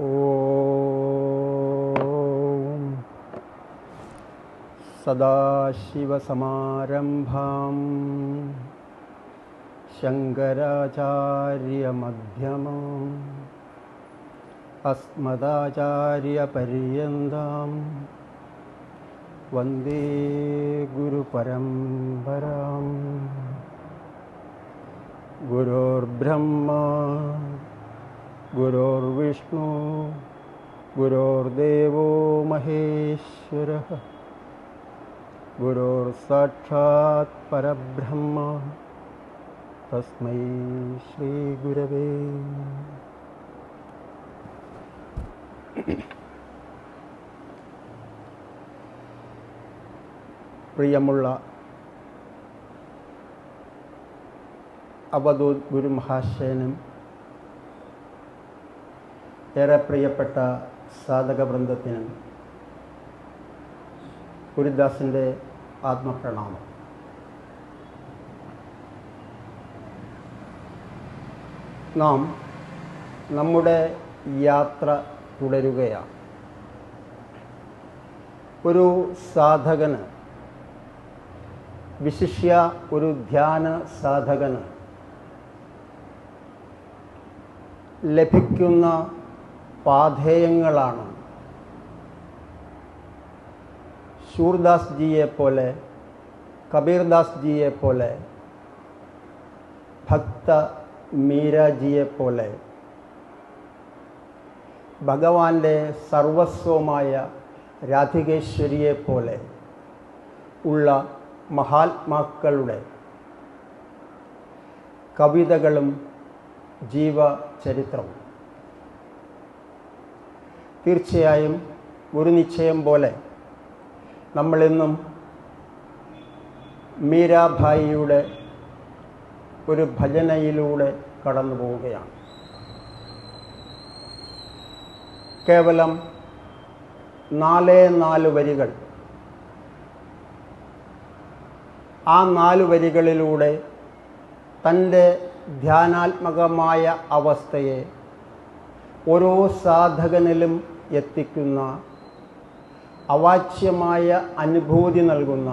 ഓം സദാശിവസമാരംഭാം ശങ്കരാചാര്യമധ്യമാം അസ്മദാചാര്യപര്യന്താം വന്ദേ ഗുരുപരമ്പരാം. ഗുരുർബ്രഹ്മാ ഗുരുർവിഷ്ണു ഗുരുർദേവോ മഹേശ്വരഃ ഗുരുർസാക്ഷാത് പരബ്രഹ്മ തസ്മൈ ശ്രീ ഗുരവേ. പ്രിയമുള്ള അവധൂത് ഗുരുമഹാശയനും ഏറെ പ്രിയപ്പെട്ട സാധകവൃന്ദത്തിനും ഗുരുദാസിൻ്റെ ആത്മപ്രണാമം. നാം നമ്മുടെ യാത്ര തുടരുകയാണ്. ഒരു സാധകന്, വിശിഷ്യ ഒരു ധ്യാന സാധകന് ലഭിക്കുന്ന പാഥേയങ്ങളാണ് ശൂർദാസ് ജിയെ പോലെ, കബീർദാസ് ജിയെ പോലെ, ഭക്ത മീരാജിയെ പോലെ, ഭഗവാന്റെ സർവസ്വമായ രാധികേശ്വരിയെ പോലെ ഉള്ള മഹാത്മാക്കളുടെ കവിതകളും ജീവചരിത്രവും. തീർച്ചയായും ഒരു നിശ്ചയം പോലെ നമ്മളിന്നും മീരാഭായിയുടെ ഒരു ഭജനയിലൂടെ കടന്നു പോവുകയാണ്. കേവലം 4 വരികൾ. ആ 4 വരികളിലൂടെ തൻ്റെ ധ്യാനാത്മകമായ അവസ്ഥയെ ഓരോ സാധകനിലും എത്തിക്കുന്ന, അവാച്യമായ അനുഭൂതി നൽകുന്ന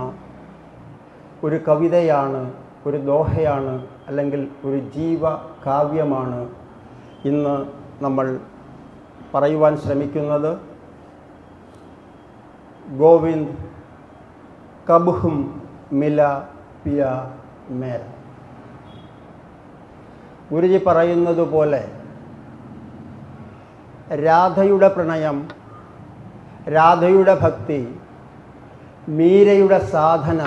ഒരു കവിതയാണ്, ഒരു ദോഹയാണ്, അല്ലെങ്കിൽ ഒരു ജീവകാവ്യമാണ് ഇന്ന് നമ്മൾ പറയുവാൻ ശ്രമിക്കുന്നത്. ഗോവിന്ദ് കബ് മില പിയ മേര. ഗുരുജി പറയുന്നത് പോലെ രാധയുടെ പ്രണയം, രാധയുടെ ഭക്തി, മീരയുടെ സാധന,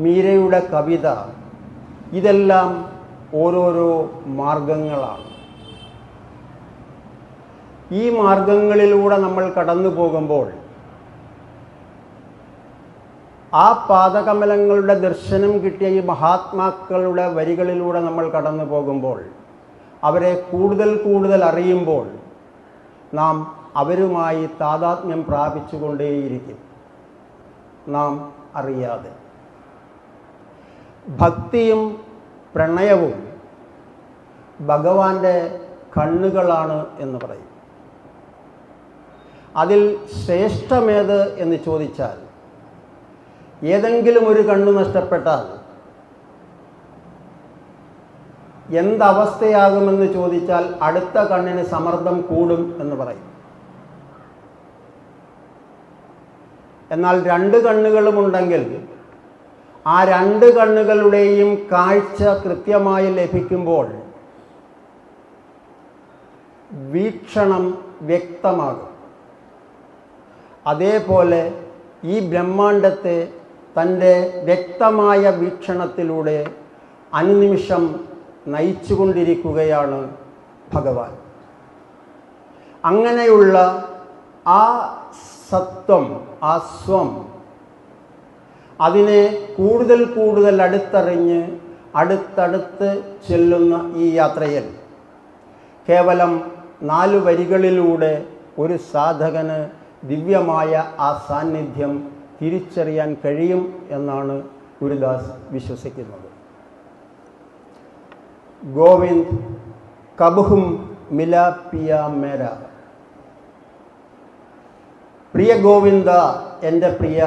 മീരയുടെ കവിത, ഇതെല്ലാം ഓരോരോ മാർഗങ്ങളാണ്. ഈ മാർഗങ്ങളിലൂടെ നമ്മൾ കടന്നു പോകുമ്പോൾ, ആ പാദകമലങ്ങളുടെ ദർശനം കിട്ടിയ ഈ മഹാത്മാക്കളുടെ വരികളിലൂടെ നമ്മൾ കടന്നു പോകുമ്പോൾ, അവരെ കൂടുതൽ കൂടുതൽ അറിയുമ്പോൾ നാം അവരുമായി താദാത്മ്യം പ്രാപിച്ചുകൊണ്ടേയിരിക്കും, നാം അറിയാതെ. ഭക്തിയും പ്രണയവും ഭഗവാന്റെ കണ്ണുകളാണ് എന്ന് പറയും. അതിൽ ശ്രേഷ്ഠമേത് എന്ന് ചോദിച്ചാൽ, ഏതെങ്കിലും ഒരു കണ്ണ് നഷ്ടപ്പെട്ടാൽ എന്തവസ്ഥയാകുമെന്ന് ചോദിച്ചാൽ അടുത്ത കണ്ണിന് സമ്മർദ്ദം കൂടും എന്ന് പറയും. എന്നാൽ 2 കണ്ണുകളുമുണ്ടെങ്കിൽ ആ 2 കണ്ണുകളുടെയും കാഴ്ച കൃത്യമായി ലഭിക്കുമ്പോൾ വീക്ഷണം വ്യക്തമാകും. അതേപോലെ ഈ ബ്രഹ്മാണ്ടത്തെ തൻ്റെ വ്യക്തമായ വീക്ഷണത്തിലൂടെ അനുനിമിഷം നയിച്ചുകൊണ്ടിരിക്കുകയാണ് ഭഗവാൻ. അങ്ങനെയുള്ള ആ സത്വം, ആ സ്വം, അതിനെ കൂടുതൽ കൂടുതൽ അടുത്തറിഞ്ഞ് അടുത്തടുത്ത് ചെല്ലുന്ന ഈ യാത്രയിൽ കേവലം 4 വരികളിലൂടെ ഒരു സാധകന് ദിവ്യമായ ആ സാന്നിധ്യം തിരിച്ചറിയാൻ കഴിയും എന്നാണ് ഗുരുദാസ് വിശ്വസിക്കുന്നത്. गोविंद कब मिला पिया मेरा പ്രിയ ഗോവിന്ദ, എൻ്റെ പ്രിയ,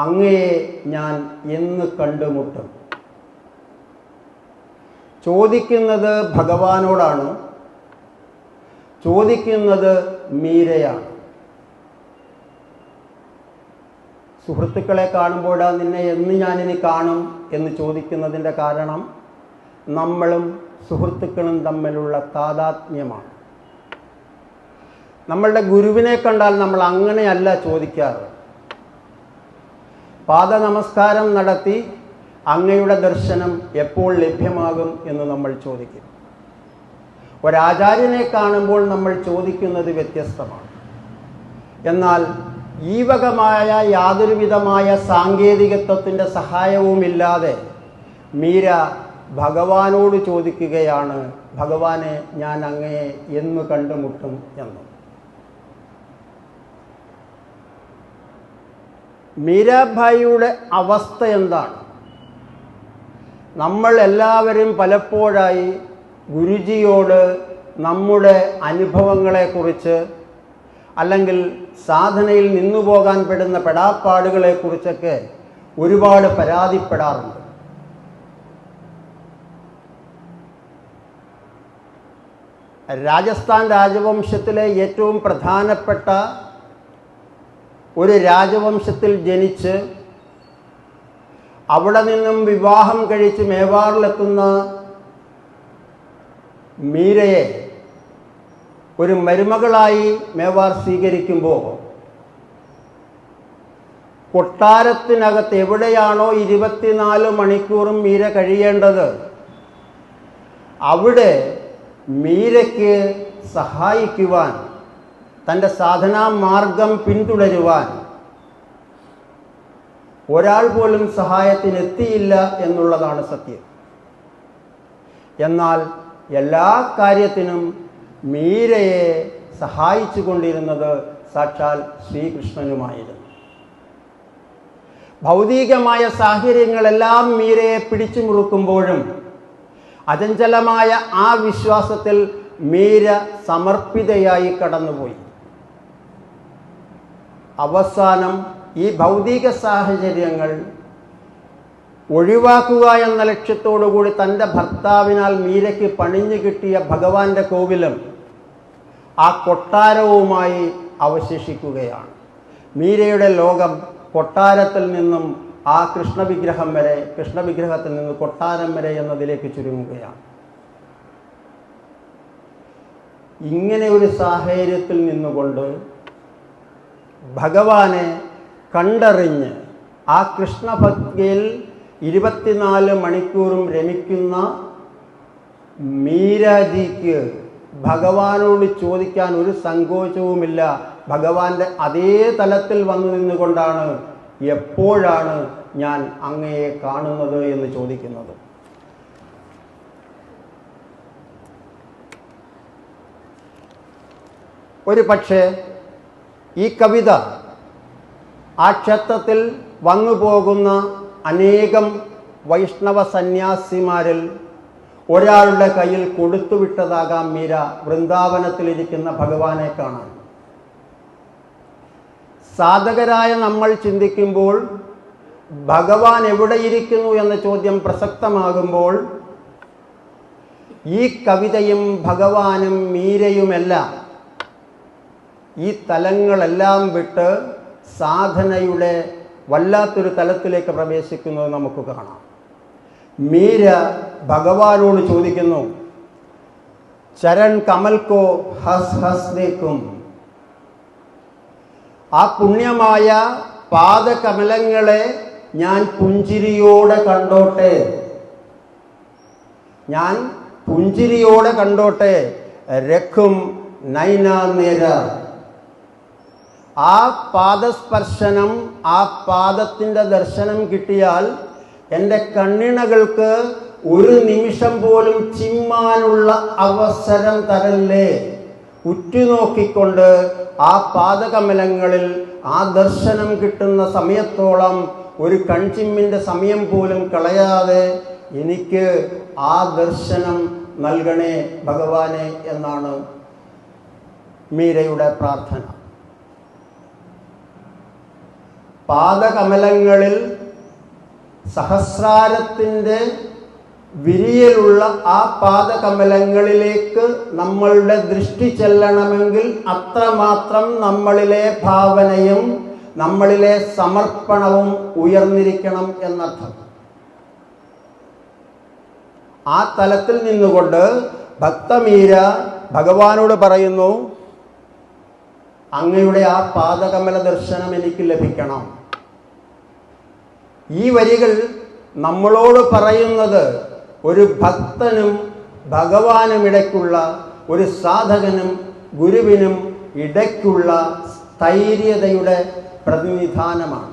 അങ്ങയെ ഞാൻ എന്ന് കണ്ടുമുട്ടും. ചോദിക്കുന്നത് ഭഗവാനോടാണ്, ചോദിക്കുന്നത് മീരയാണ്. സുഹൃത്തുക്കളെ കാണുമ്പോഴാ നിന്നെ എന്ന് ഞാനിനി കാണും എന്ന് ചോദിക്കുന്നതിൻ്റെ കാരണം നമ്മളും സുഹൃത്തുക്കളും തമ്മിലുള്ള താദാത്മ്യമാണ്. നമ്മളുടെ ഗുരുവിനെ കണ്ടാൽ നമ്മൾ അങ്ങനെയല്ല ചോദിക്കാറ്. പാദനമസ്കാരം നടത്തി അങ്ങയുടെ ദർശനം എപ്പോൾ ലഭ്യമാകും എന്ന് നമ്മൾ ചോദിക്കും. ഒരാചാര്യനെ കാണുമ്പോൾ നമ്മൾ ചോദിക്കുന്നത് വ്യത്യസ്തമാണ്. എന്നാൽ ഈ വകമായ യാതൊരുവിധമായ സാങ്കേതികത്വത്തിൻ്റെ സഹായവുമില്ലാതെ മീര ഭഗവാനോട് ചോദിക്കുകയാണ്, ഭഗവാനെ, ഞാൻ അങ്ങയെ എന്ന് കണ്ടുമുട്ടും എന്ന്. മീരാഭായിയുടെ അവസ്ഥ എന്താണ്? നമ്മൾ എല്ലാവരും പലപ്പോഴായി ഗുരുജിയോട് നമ്മുടെ അനുഭവങ്ങളെക്കുറിച്ച് അല്ലെങ്കിൽ സാധനയിൽ നിന്നുപോകാൻ പെടുന്ന പെടാപ്പാടുകളെക്കുറിച്ചൊക്കെ ഒരുപാട് പരാതിപ്പെടാറുണ്ട്. രാജസ്ഥാൻ രാജവംശത്തിലെ ഏറ്റവും പ്രധാനപ്പെട്ട ഒരു രാജവംശത്തിൽ ജനിച്ച് അവിടെ നിന്നും വിവാഹം കഴിച്ച് മേവാറിലെത്തുന്ന മീരയെ ഒരു മരുമകളായി മേവാർ സ്വീകരിക്കുമ്പോൾ കൊട്ടാരത്തിനകത്ത് എവിടെയാണോ 24 മണിക്കൂറും മീര കഴിയേണ്ടത് അവിടെ മീരയ്ക്ക് സഹായിക്കുവാൻ, തൻ്റെ സാധനാ മാർഗം പിന്തുടരുവാൻ ഒരാൾ പോലും സഹായത്തിനെത്തിയില്ല എന്നുള്ളതാണ് സത്യം. എന്നാൽ എല്ലാ കാര്യത്തിനും മീരയെ സഹായിച്ചു കൊണ്ടിരുന്നത് സാക്ഷാൽ ശ്രീകൃഷ്ണനുമായിരുന്നു. ഭൗതികമായ സാഹചര്യങ്ങളെല്ലാം മീരയെ പിടിച്ചു മുറുക്കുമ്പോഴും അചഞ്ചലമായ ആ വിശ്വാസത്തിൽ മീര സമർപ്പിതയായി കടന്നുപോയി. അവസാനം ഈ ഭൗതിക സാഹചര്യങ്ങൾ ഒഴിവാക്കുക എന്ന ലക്ഷ്യത്തോടുകൂടി തൻ്റെ ഭർത്താവിനാൽ മീരയ്ക്ക് പണിഞ്ഞു കിട്ടിയ ഭഗവാന്റെ കോവിലും ആ കൊട്ടാരവുമായി അവശേഷിക്കുകയാണ്. മീരയുടെ ലോകം കൊട്ടാരത്തിൽ നിന്നും ആ കൃഷ്ണവിഗ്രഹം വരെ, കൃഷ്ണവിഗ്രഹത്തിൽ നിന്ന് കൊട്ടാരം വരെ എന്നതിലേക്ക് ചുരുങ്ങുകയാണ്. ഇങ്ങനെ ഒരു സാഹചര്യത്തിൽ നിന്നുകൊണ്ട് ഭഗവാനെ കണ്ടറിഞ്ഞ് ആ കൃഷ്ണഭക്തിയിൽ 24 മണിക്കൂറും രമിക്കുന്ന മീരാജിക്ക് ഭഗവാനോട് ചോദിക്കാൻ ഒരു സങ്കോചവുമില്ല. ഭഗവാന്റെ അതേ തലത്തിൽ വന്നു നിന്നുകൊണ്ടാണ് എപ്പോഴാണ് ഞാൻ അങ്ങയെ കാണുന്നത് എന്ന് ചോദിക്കുന്നത്. ഒരു പക്ഷേ ഈ കവിത ആ ക്ഷേത്രത്തിൽ വന്നു പോകുന്ന അനേകം വൈഷ്ണവ സന്യാസിമാരിൽ ഒരാളുടെ കയ്യിൽ കൊടുത്തുവിട്ടതാകാം മീര വൃന്ദാവനത്തിലിരിക്കുന്ന ഭഗവാനെ കാണാൻ. സാധകരായ നമ്മൾ ചിന്തിക്കുമ്പോൾ ഭഗവാൻ എവിടെയിരിക്കുന്നു എന്ന ചോദ്യം പ്രസക്തമാകുമ്പോൾ ഈ കവിതയും ഭഗവാനും മീരയുമെല്ലാം ഈ തലങ്ങളെല്ലാം വിട്ട് സാധനയുടെ വല്ലാത്തൊരു തലത്തിലേക്ക് പ്രവേശിക്കുന്നത് നമുക്ക് കാണാം. മീര ഭഗവാനോട് ചോദിക്കുന്നു, ചരൺ കമൽ കോ ഹസ് ഹസ് ദേക്കും, ആ പുണ്യമായ പാദകമലങ്ങളെ ഞാൻ പുഞ്ചിരിയോടെ കണ്ടോട്ടെ, ഞാൻ പുഞ്ചിരിയോടെ കണ്ടോട്ടെ. രഖും നൈന നേര, ആ പാദസ്പർശനം, ആ പാദത്തിൻ്റെ ദർശനം കിട്ടിയാൽ എൻ്റെ കണ്ണിണകൾക്ക് ഒരു നിമിഷം പോലും ചിമ്മാനുള്ള അവസരം തരല്ലേ. ഉറ്റുനോക്കിക്കൊണ്ട് ആ പാദകമലങ്ങളിൽ ആ ദർശനം കിട്ടുന്ന സമയത്തോളം ഒരു കൺചിമ്മിൻ്റെ സമയം പോലും കളയാതെ എനിക്ക് ആ ദർശനം നൽകണേ ഭഗവാനെ എന്നാണ് മീരയുടെ പ്രാർത്ഥന. പാദകമലങ്ങളിൽ സഹസ്രാരത്തിൻ്റെ വിരിയലുള്ള ആ പാദകമലങ്ങളിലേക്ക് നമ്മളുടെ ദൃഷ്ടി ചെല്ലണമെങ്കിൽ അത്രമാത്രം നമ്മളിലെ ഭാവനയും നമ്മളിലെ സമർപ്പണവും ഉയർന്നിരിക്കണം എന്നർത്ഥം. ആ തലത്തിൽ നിന്നുകൊണ്ട് ഭക്തമീര ഭഗവാനോട് പറയുന്നു, അങ്ങയുടെ ആ പാദകമല ദർശനം എനിക്ക് ലഭിക്കണം. ഈ വരികൾ നമ്മളോട് പറയുന്നത് ഒരു ഭക്തനും ഭഗവാനും ഇടയ്ക്കുള്ള, ഒരു സാധകനും ഗുരുവിനും ഇടയ്ക്കുള്ള സ്ഥൈര്യതയുടെ പ്രതിനിധാനമാണ്.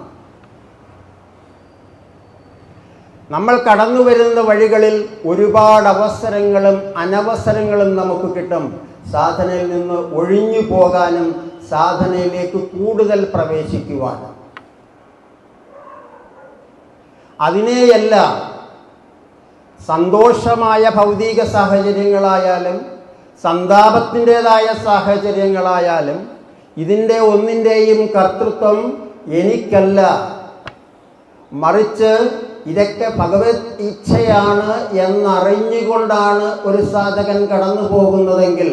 നമ്മൾ കടന്നു വരുന്ന വഴികളിൽ ഒരുപാട് അവസരങ്ങളും അനവസരങ്ങളും നമുക്ക് കിട്ടും. സാധനയിൽ നിന്ന് ഒഴിഞ്ഞു പോകാനും സാധനയിലേക്ക് കൂടുതൽ പ്രവേശിക്കുവാനും. അതിനെയെല്ലാം സന്തോഷമായ ഭൗതിക സാഹചര്യങ്ങളായാലും സന്താപത്തിൻ്റെതായ സാഹചര്യങ്ങളായാലും ഇതിൻ്റെ ഒന്നിൻ്റെയും കർത്തൃത്വം എനിക്കല്ല, മറിച്ച് ഇതൊക്കെ ഭഗവത് ഇച്ഛയാണ് എന്നറിഞ്ഞുകൊണ്ടാണ് ഒരു സാധകൻ കടന്നു പോകുന്നതെങ്കിൽ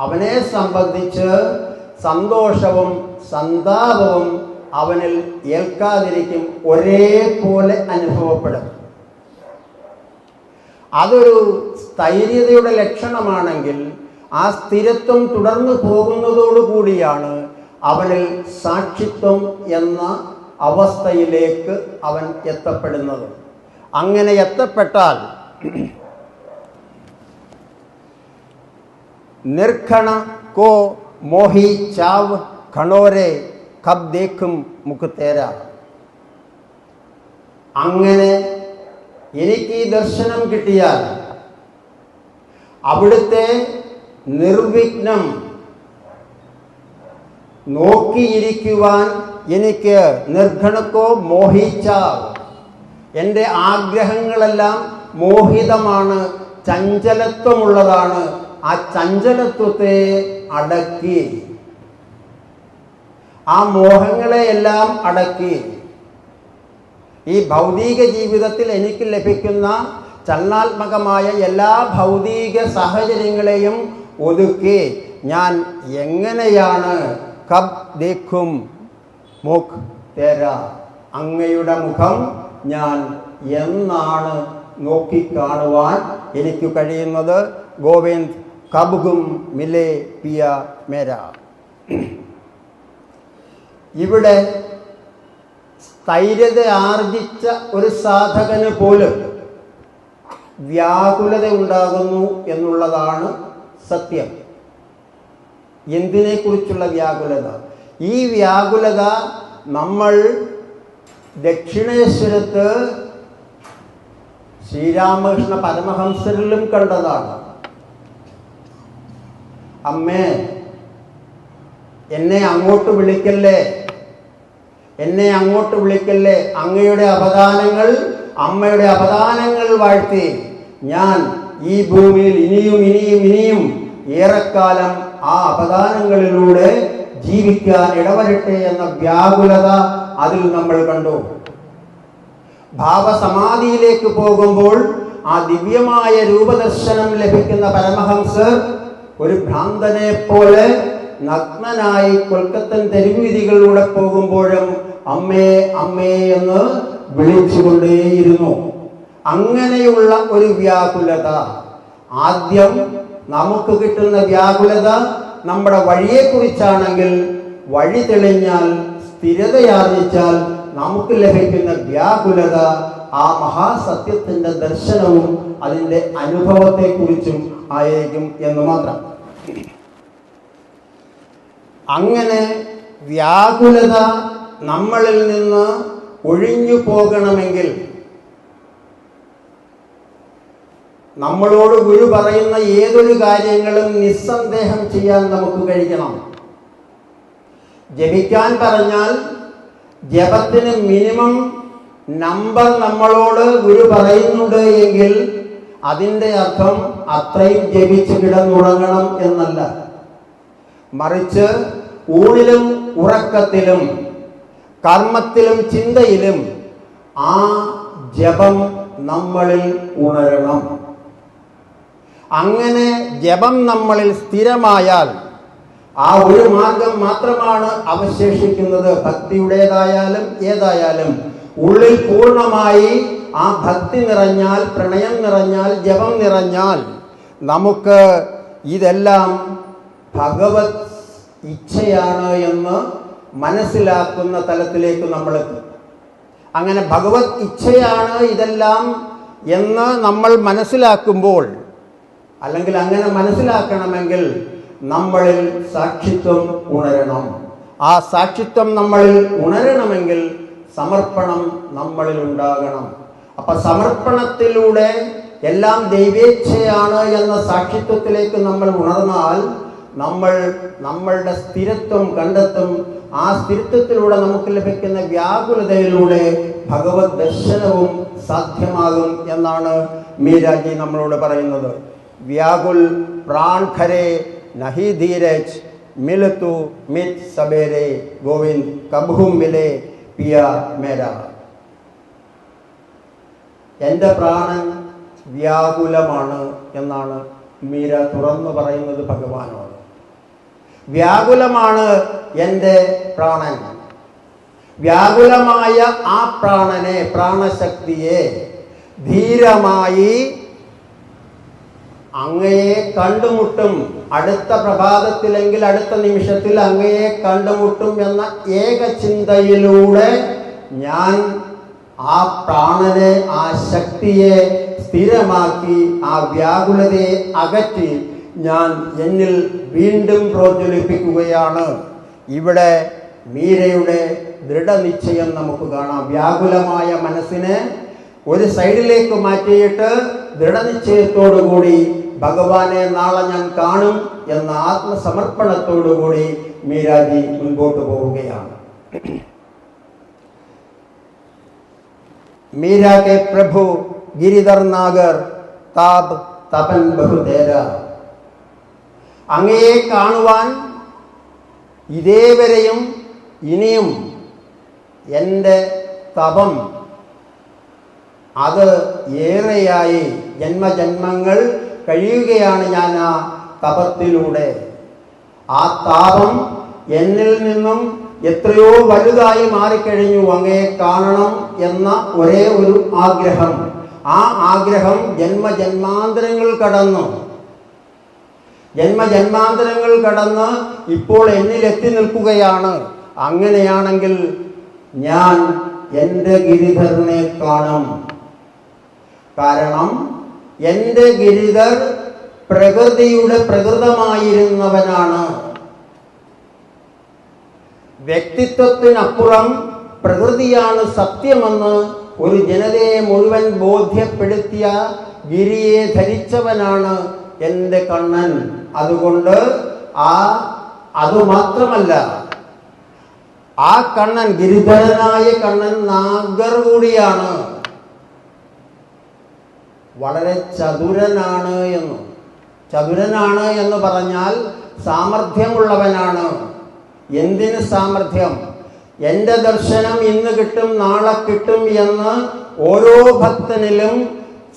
അവനെ സംബന്ധിച്ച് സന്തോഷവും സന്താപവും അവനിൽ ഏൽക്കാതിരിക്കും, ഒരേപോലെ അനുഭവപ്പെടും. അതൊരു സ്ഥൈര്യതയുടെ ലക്ഷണമാണെങ്കിൽ ആ സ്ഥിരത്വം തുടർന്നു പോകുന്നതോടുകൂടിയാണ് അവനിൽ സാക്ഷിത്വം എന്ന അവസ്ഥയിലേക്ക് അവൻ എത്തപ്പെടുന്നത്. അങ്ങനെ എത്തപ്പെട്ടാൽ നിർഖണ കോ മോഹി ചാവ് ഖണോരെ കബ് ദേഖും മുഖത്തേര. അങ്ങനെ എനിക്ക് ഈ ദർശനം കിട്ടിയാൽ അവിടുത്തെ നിർവിഘ്നം നോക്കിയിരിക്കുവാൻ എനിക്ക് നിർഘണക്കോ മോഹിച്ചാവ്, എൻ്റെ ആഗ്രഹങ്ങളെല്ലാം മോഹിതമാണ്, ചഞ്ചലത്വമുള്ളതാണ്. ആ ചഞ്ചലത്വത്തെ അടക്കി, ആ മോഹങ്ങളെയെല്ലാം അടക്കി ഈ ഭൗതിക ജീവിതത്തിൽ എനിക്ക് ലഭിക്കുന്ന ചലനാത്മകമായ എല്ലാ ഭൗതിക സാഹചര്യങ്ങളെയും ഒതുക്കി ഞാൻ എങ്ങനെയാണ് കബ് ദേഖും മുഖ് തേര, അങ്ങയുടെ മുഖം ഞാൻ എന്നാണ് നോക്കിക്കാണുവാൻ എനിക്ക് കഴിയുന്നത്. ഗോവിന്ദ് കബ്ഗും മിലേ പിയ മേര. ഇവിടെ സ്ഥൈര്യത ആർജിച്ച ഒരു സാധകന് പോലും വ്യാകുലത ഉണ്ടാകുന്നു എന്നുള്ളതാണ് സത്യം. എന്തിനെക്കുറിച്ചുള്ള വ്യാകുലത? ഈ വ്യാകുലത നമ്മൾ ദക്ഷിണേശ്വരത്ത് ശ്രീരാമകൃഷ്ണ പരമഹംസരിലും കണ്ടതാണ്. അമ്മേ, എന്നെ അങ്ങോട്ട് വിളിക്കല്ലേ, എന്നെ അങ്ങോട്ട് വിളിക്കല്ലേ, അങ്ങയുടെ അവദാനങ്ങൾ, അമ്മയുടെ അവദാനങ്ങൾ വാഴ്ത്തി ഞാൻ ഈ ഭൂമിയിൽ ഇനിയും ഇനിയും ഇനിയും ഏറെക്കാലം ആ അവദാനങ്ങളിലൂടെ ജീവിക്കാൻ ഇടവരട്ടെ എന്ന വ്യാകുലത അതിൽ നമ്മൾ കണ്ടു. ഭാവസമാധിയിലേക്ക് പോകുമ്പോൾ ആ ദിവ്യമായ രൂപദർശനം ലഭിക്കുന്ന പരമഹംസർ ഒരു ഭ്രാന്തനെ പോലെ നഗ്നനായി കൊൽക്കത്തൻ തെരുവീതികളിലൂടെ പോകുമ്പോഴും അമ്മേ അമ്മേ എന്ന് വിളിച്ചുകൊണ്ടേയിരുന്നു. അങ്ങനെയുള്ള ഒരു വ്യാകുലത, ആദ്യം നമുക്ക് കിട്ടുന്ന വ്യാകുലത നമ്മുടെ വഴിയെക്കുറിച്ചാണെങ്കിൽ, വഴി തെളിഞ്ഞാൽ സ്ഥിരതയാർജിച്ചാൽ നമുക്ക് ലഭിക്കുന്ന വ്യാകുലത ആ മഹാസത്യത്തിൻ്റെ ദർശനവും അതിൻ്റെ അനുഭവത്തെക്കുറിച്ചും ആയിരിക്കും എന്ന് മാത്രം. അങ്ങനെ വ്യാകുലത നമ്മളിൽ നിന്ന് ഒഴിഞ്ഞു പോകണമെങ്കിൽ നമ്മളോട് ഗുരു പറയുന്ന ഏതൊരു കാര്യങ്ങളും നിസ്സന്ദേഹം ചെയ്യാൻ നമുക്ക് കഴിയണം. ജപിക്കാൻ പറഞ്ഞാൽ ജപത്തിന് മിനിമം നമ്പർ നമ്മളോട് ഗുരു പറയുന്നുണ്ട് എങ്കിൽ അതിൻ്റെ അർത്ഥം അത്രയും ജപിച്ച് കിടന്നുറങ്ങണം എന്നല്ല. മറിച്ച് ഊണിലും ഉറക്കത്തിലും കർമ്മത്തിലും ചിന്തയിലും ആ ജപം നമ്മളിൽ ഉണരണം. അങ്ങനെ ജപം നമ്മളിൽ സ്ഥിരമായാൽ ആ ഒരു മാർഗം മാത്രമാണ് അവശേഷിക്കുന്നത്. ഭക്തിയുടേതായാലും ഏതായാലും ഉള്ളിൽ പൂർണ്ണമായി ആ ഭക്തി നിറഞ്ഞാൽ, പ്രണയം നിറഞ്ഞാൽ, ജപം നിറഞ്ഞാൽ നമുക്ക് ഇതെല്ലാം ഭഗവത് ഇച്ഛയാണ് എന്ന് മനസ്സിലാക്കുന്ന തലത്തിലേക്ക് നമ്മളെത്തും. അങ്ങനെ ഭഗവത് ഇച്ഛയാണ് ഇതെല്ലാം എന്ന് നമ്മൾ മനസ്സിലാക്കുമ്പോൾ, അല്ലെങ്കിൽ അങ്ങനെ മനസ്സിലാക്കണമെങ്കിൽ നമ്മളിൽ സാക്ഷിത്വം ഉണരണം. ആ സാക്ഷിത്വം നമ്മളിൽ ഉണരണമെങ്കിൽ സമർപ്പണം നമ്മളിൽ ഉണ്ടാകണം. അപ്പൊ സമർപ്പണത്തിലൂടെ എല്ലാം ദൈവേച്ഛയാണ് എന്ന സാക്ഷിത്വത്തിലേക്ക് നമ്മൾ ഉണർന്നാൽ നമ്മൾ നമ്മളുടെ സ്ഥിരത്വം കണ്ടെത്തും. ആ സ്ഥിരത്വത്തിലൂടെ നമുക്ക് ലഭിക്കുന്ന വ്യാകുലതയിലൂടെ ഭഗവത് ദർശനവും സാധ്യമാകും എന്നാണ് മീരാജി നമ്മളോട് പറയുന്നത്. വ്യാകുൽ പ്രാൺ ഖരേ നഹി ധീരജ് മിലതു മിത് സബേരെ ഗോവിന്ദ് കബഹു മിലേ പിയ മേര. എൻ്റെ പ്രാണൻ വ്യാകുലമാണ് എന്നാണ് മീര തുറന്നു പറയുന്നത് ഭഗവാനോട്. വ്യാകുലമാണ് എൻ്റെ പ്രാണൻ. വ്യാകുലമായ ആ പ്രാണനെ, പ്രാണശക്തിയെ ധീരമായി അങ്ങയെ കണ്ടുമുട്ടും. അടുത്ത പ്രഭാതത്തിലെങ്കിൽ അടുത്ത നിമിഷത്തിൽ അങ്ങയെ കണ്ടുമുട്ടും എന്ന ഏക ചിന്തയിലൂടെ ഞാൻ ആ പ്രാണനെ, ആ ശക്തിയെ സ്ഥിരമാക്കി, ആ വ്യാകുലതയെ അകറ്റി ഞാൻ എന്നിൽ വീണ്ടും പ്രോജ്വലിപ്പിക്കുകയാണ്. ഇവിടെ മീരയുടെ ദൃഢനിശ്ചയം നമുക്ക് കാണാം. വ്യാകുലമായ മനസ്സിനെ ഒരു സൈഡിലേക്ക് മാറ്റിയിട്ട് ദൃഢനിശ്ചയത്തോടുകൂടി ഭഗവാനെ നാളെ ഞാൻ കാണും എന്ന ആത്മസമർപ്പണത്തോടുകൂടി മീരാജി മുൻപോട്ട് പോവുകയാണ്. मीरा के प्रभु गिरिधर नागर ताप तपन बहुതേര. അങ്ങയെ കാണുവാൻ ഇതേവരെയും ഇനിയും എൻ്റെ തപം അത് ഏറെയായി ജന്മജന്മങ്ങൾ കഴിയുകയാണ് ഞാൻ ആ തപത്തിലൂടെ. ആ താപം എന്നിൽ നിന്നും എത്രയോ വലുതായി മാറിക്കഴിഞ്ഞു. അങ്ങയെ കാണണം എന്ന ഒരേ ഒരു ആഗ്രഹം, ആ ആഗ്രഹം ജന്മജന്മാന്തരങ്ങൾ കടന്നു ഇപ്പോൾ എന്നിലെത്തി നിൽക്കുകയാണ്. അങ്ങനെയാണെങ്കിൽ ഞാൻ എൻ്റെ ഗിരിധരനെ കാണും. കാരണം എൻ്റെ ഗിരിധർ പ്രകൃതിയുടെ പ്രകൃതമായിരുന്നവനാണ്. വ്യക്തിത്വത്തിനപ്പുറം പ്രകൃതിയാണ് സത്യമെന്ന് ഒരു ജനതയെ മുഴുവൻ ബോധ്യപ്പെടുത്തിയ ഗിരിയെ ധരിച്ചവനാണ് എൻ്റെ കണ്ണൻ. അതുകൊണ്ട് അതുമാത്രമല്ല, ആ കണ്ണൻ, ഗിരിധരനായ കണ്ണൻ നാഗർ കൂടിയാണ്. വളരെ ചതുരനാണ് എന്ന് പറഞ്ഞാൽ സാമർഥ്യമുള്ളവനാണ്. എന്തിന് സാമർഥ്യം? എൻ്റെ ദർശനം ഇന്ന് കിട്ടും, നാളെ കിട്ടും എന്ന് ഓരോ ഭക്തനിലും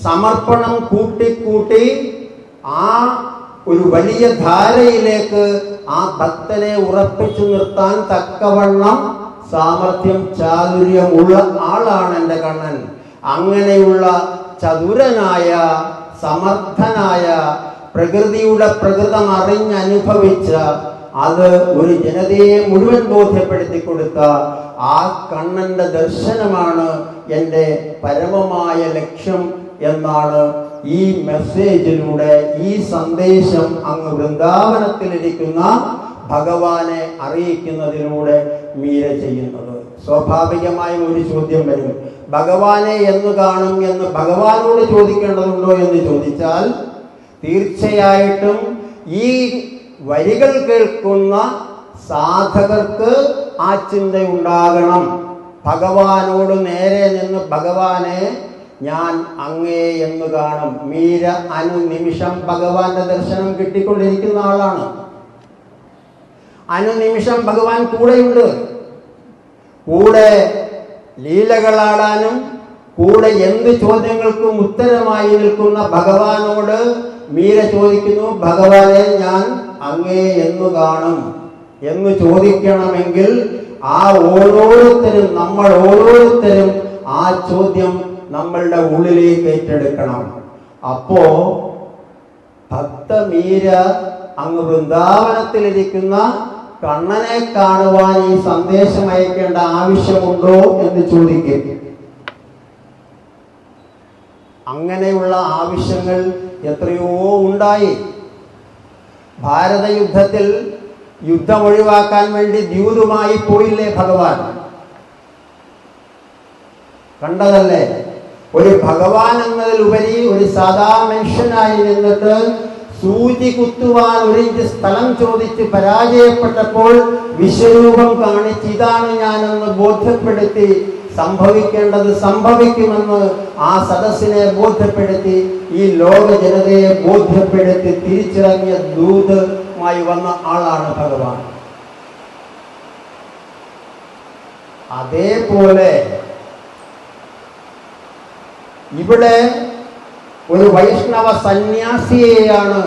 സമർപ്പണം കൂട്ടി ആ ഒരു വലിയ ധാരയിലേക്ക് ആ ഭക്തനെ ഉറപ്പിച്ചു നിർത്താൻ തക്കവണ്ണം സാമർഥ്യം, ചാതുര്യമുള്ള ആളാണ് എൻ്റെ കണ്ണൻ. അങ്ങനെയുള്ള ചതുരനായ, സമർത്ഥനായ, പ്രകൃതിയുടെ പ്രകൃതം അറിഞ്ഞനുഭവിച്ച, അത് ഒരു ജനതയെ മുഴുവൻ ബോധ്യപ്പെടുത്തി കൊടുത്ത ആ കണ്ണന്റെ ദർശനമാണ് എൻ്റെ പരമമായ ലക്ഷ്യം എന്നാണ് ഈ മെസ്സേജിലൂടെ, ഈ സന്ദേശം അങ്ങ് വൃന്ദാവനത്തിലിരിക്കുന്ന ഭഗവാനെ അറിയിക്കുന്നതിലൂടെ മീര ചെയ്യുന്നത്. സ്വാഭാവികമായും ഒരു ചോദ്യം വരും, ഭഗവാനെ എന്ന് കാണും എന്ന് ഭഗവാനോട് ചോദിക്കേണ്ടതുണ്ടോ എന്ന് ചോദിച്ചാൽ തീർച്ചയായിട്ടും ഈ വരികൾ കേൾക്കുന്ന സാധകർക്ക് ആ ചിന്തയുണ്ടാകണം. ഭഗവാനോട് നേരെ നിന്ന് ഭഗവാനെ ഞാൻ അങ്ങേ എന്ന് കാണും. മീര അനുനിമിഷം ഭഗവാന്റെ ദർശനം കിട്ടിക്കൊണ്ടിരിക്കുന്ന ആളാണ്. അനുനിമിഷം ഭഗവാൻ കൂടെയുണ്ട്. കൂടെ ലീലകളാടാനും കൂടെ എന്ത് ചോദ്യങ്ങൾക്കും ഉത്തരമായി നിൽക്കുന്ന ഭഗവാനോട് മീര ചോദിക്കുന്നു, ഭഗവാനെ ഞാൻ അങ്ങേ എന്നു കാണും എന്ന് ചോദിക്കണമെങ്കിൽ നമ്മൾ ഓരോരുത്തരും ആ ചോദ്യം നമ്മളുടെ ഉള്ളിലേക്ക് ഏറ്റെടുക്കണം. അപ്പോ ഭക്ത മീര അങ്ങ് വൃന്ദാവനത്തിലിരിക്കുന്ന കണ്ണനെ കാണുവാൻ ഈ സന്ദേശം അയക്കേണ്ട ആവശ്യമുണ്ടോ എന്ന് ചോദിക്കും. അങ്ങനെയുള്ള ആവശ്യങ്ങൾ എത്രയോ ഉണ്ടായി. ഭാരത യുദ്ധത്തിൽ യുദ്ധം ഒഴിവാക്കാൻ വേണ്ടി ദ്യൂതുമായി പോയില്ലേ ഭഗവാൻ? കണ്ടതല്ലേ? ഒരു ഭഗവാൻ എന്നതിലുപരി ഒരു സാധാ മനുഷ്യനായി നിന്നിട്ട് സൂചി കുത്തുവാൻ ഒരു ഇഞ്ച് സ്ഥലം ചോദിച്ച് പരാജയപ്പെട്ടപ്പോൾ വിശ്വരൂപം കാണിച്ച് ഇതാണ് ഞാനെന്ന് ബോധ്യപ്പെടുത്തി സംഭവിക്കേണ്ടത് സംഭവിക്കുമെന്ന് ആ സദസ്സിനെ ബോധ്യപ്പെടുത്തി ഈ ലോക ജനതയെ ബോധ്യപ്പെടുത്തി തിരിച്ചിറങ്ങിയ ദൂതമായി വന്ന ആളാണ് ഭഗവാൻ. അതേപോലെ ഇവിടെ ഒരു വൈഷ്ണവ സന്യാസിയെയാണ്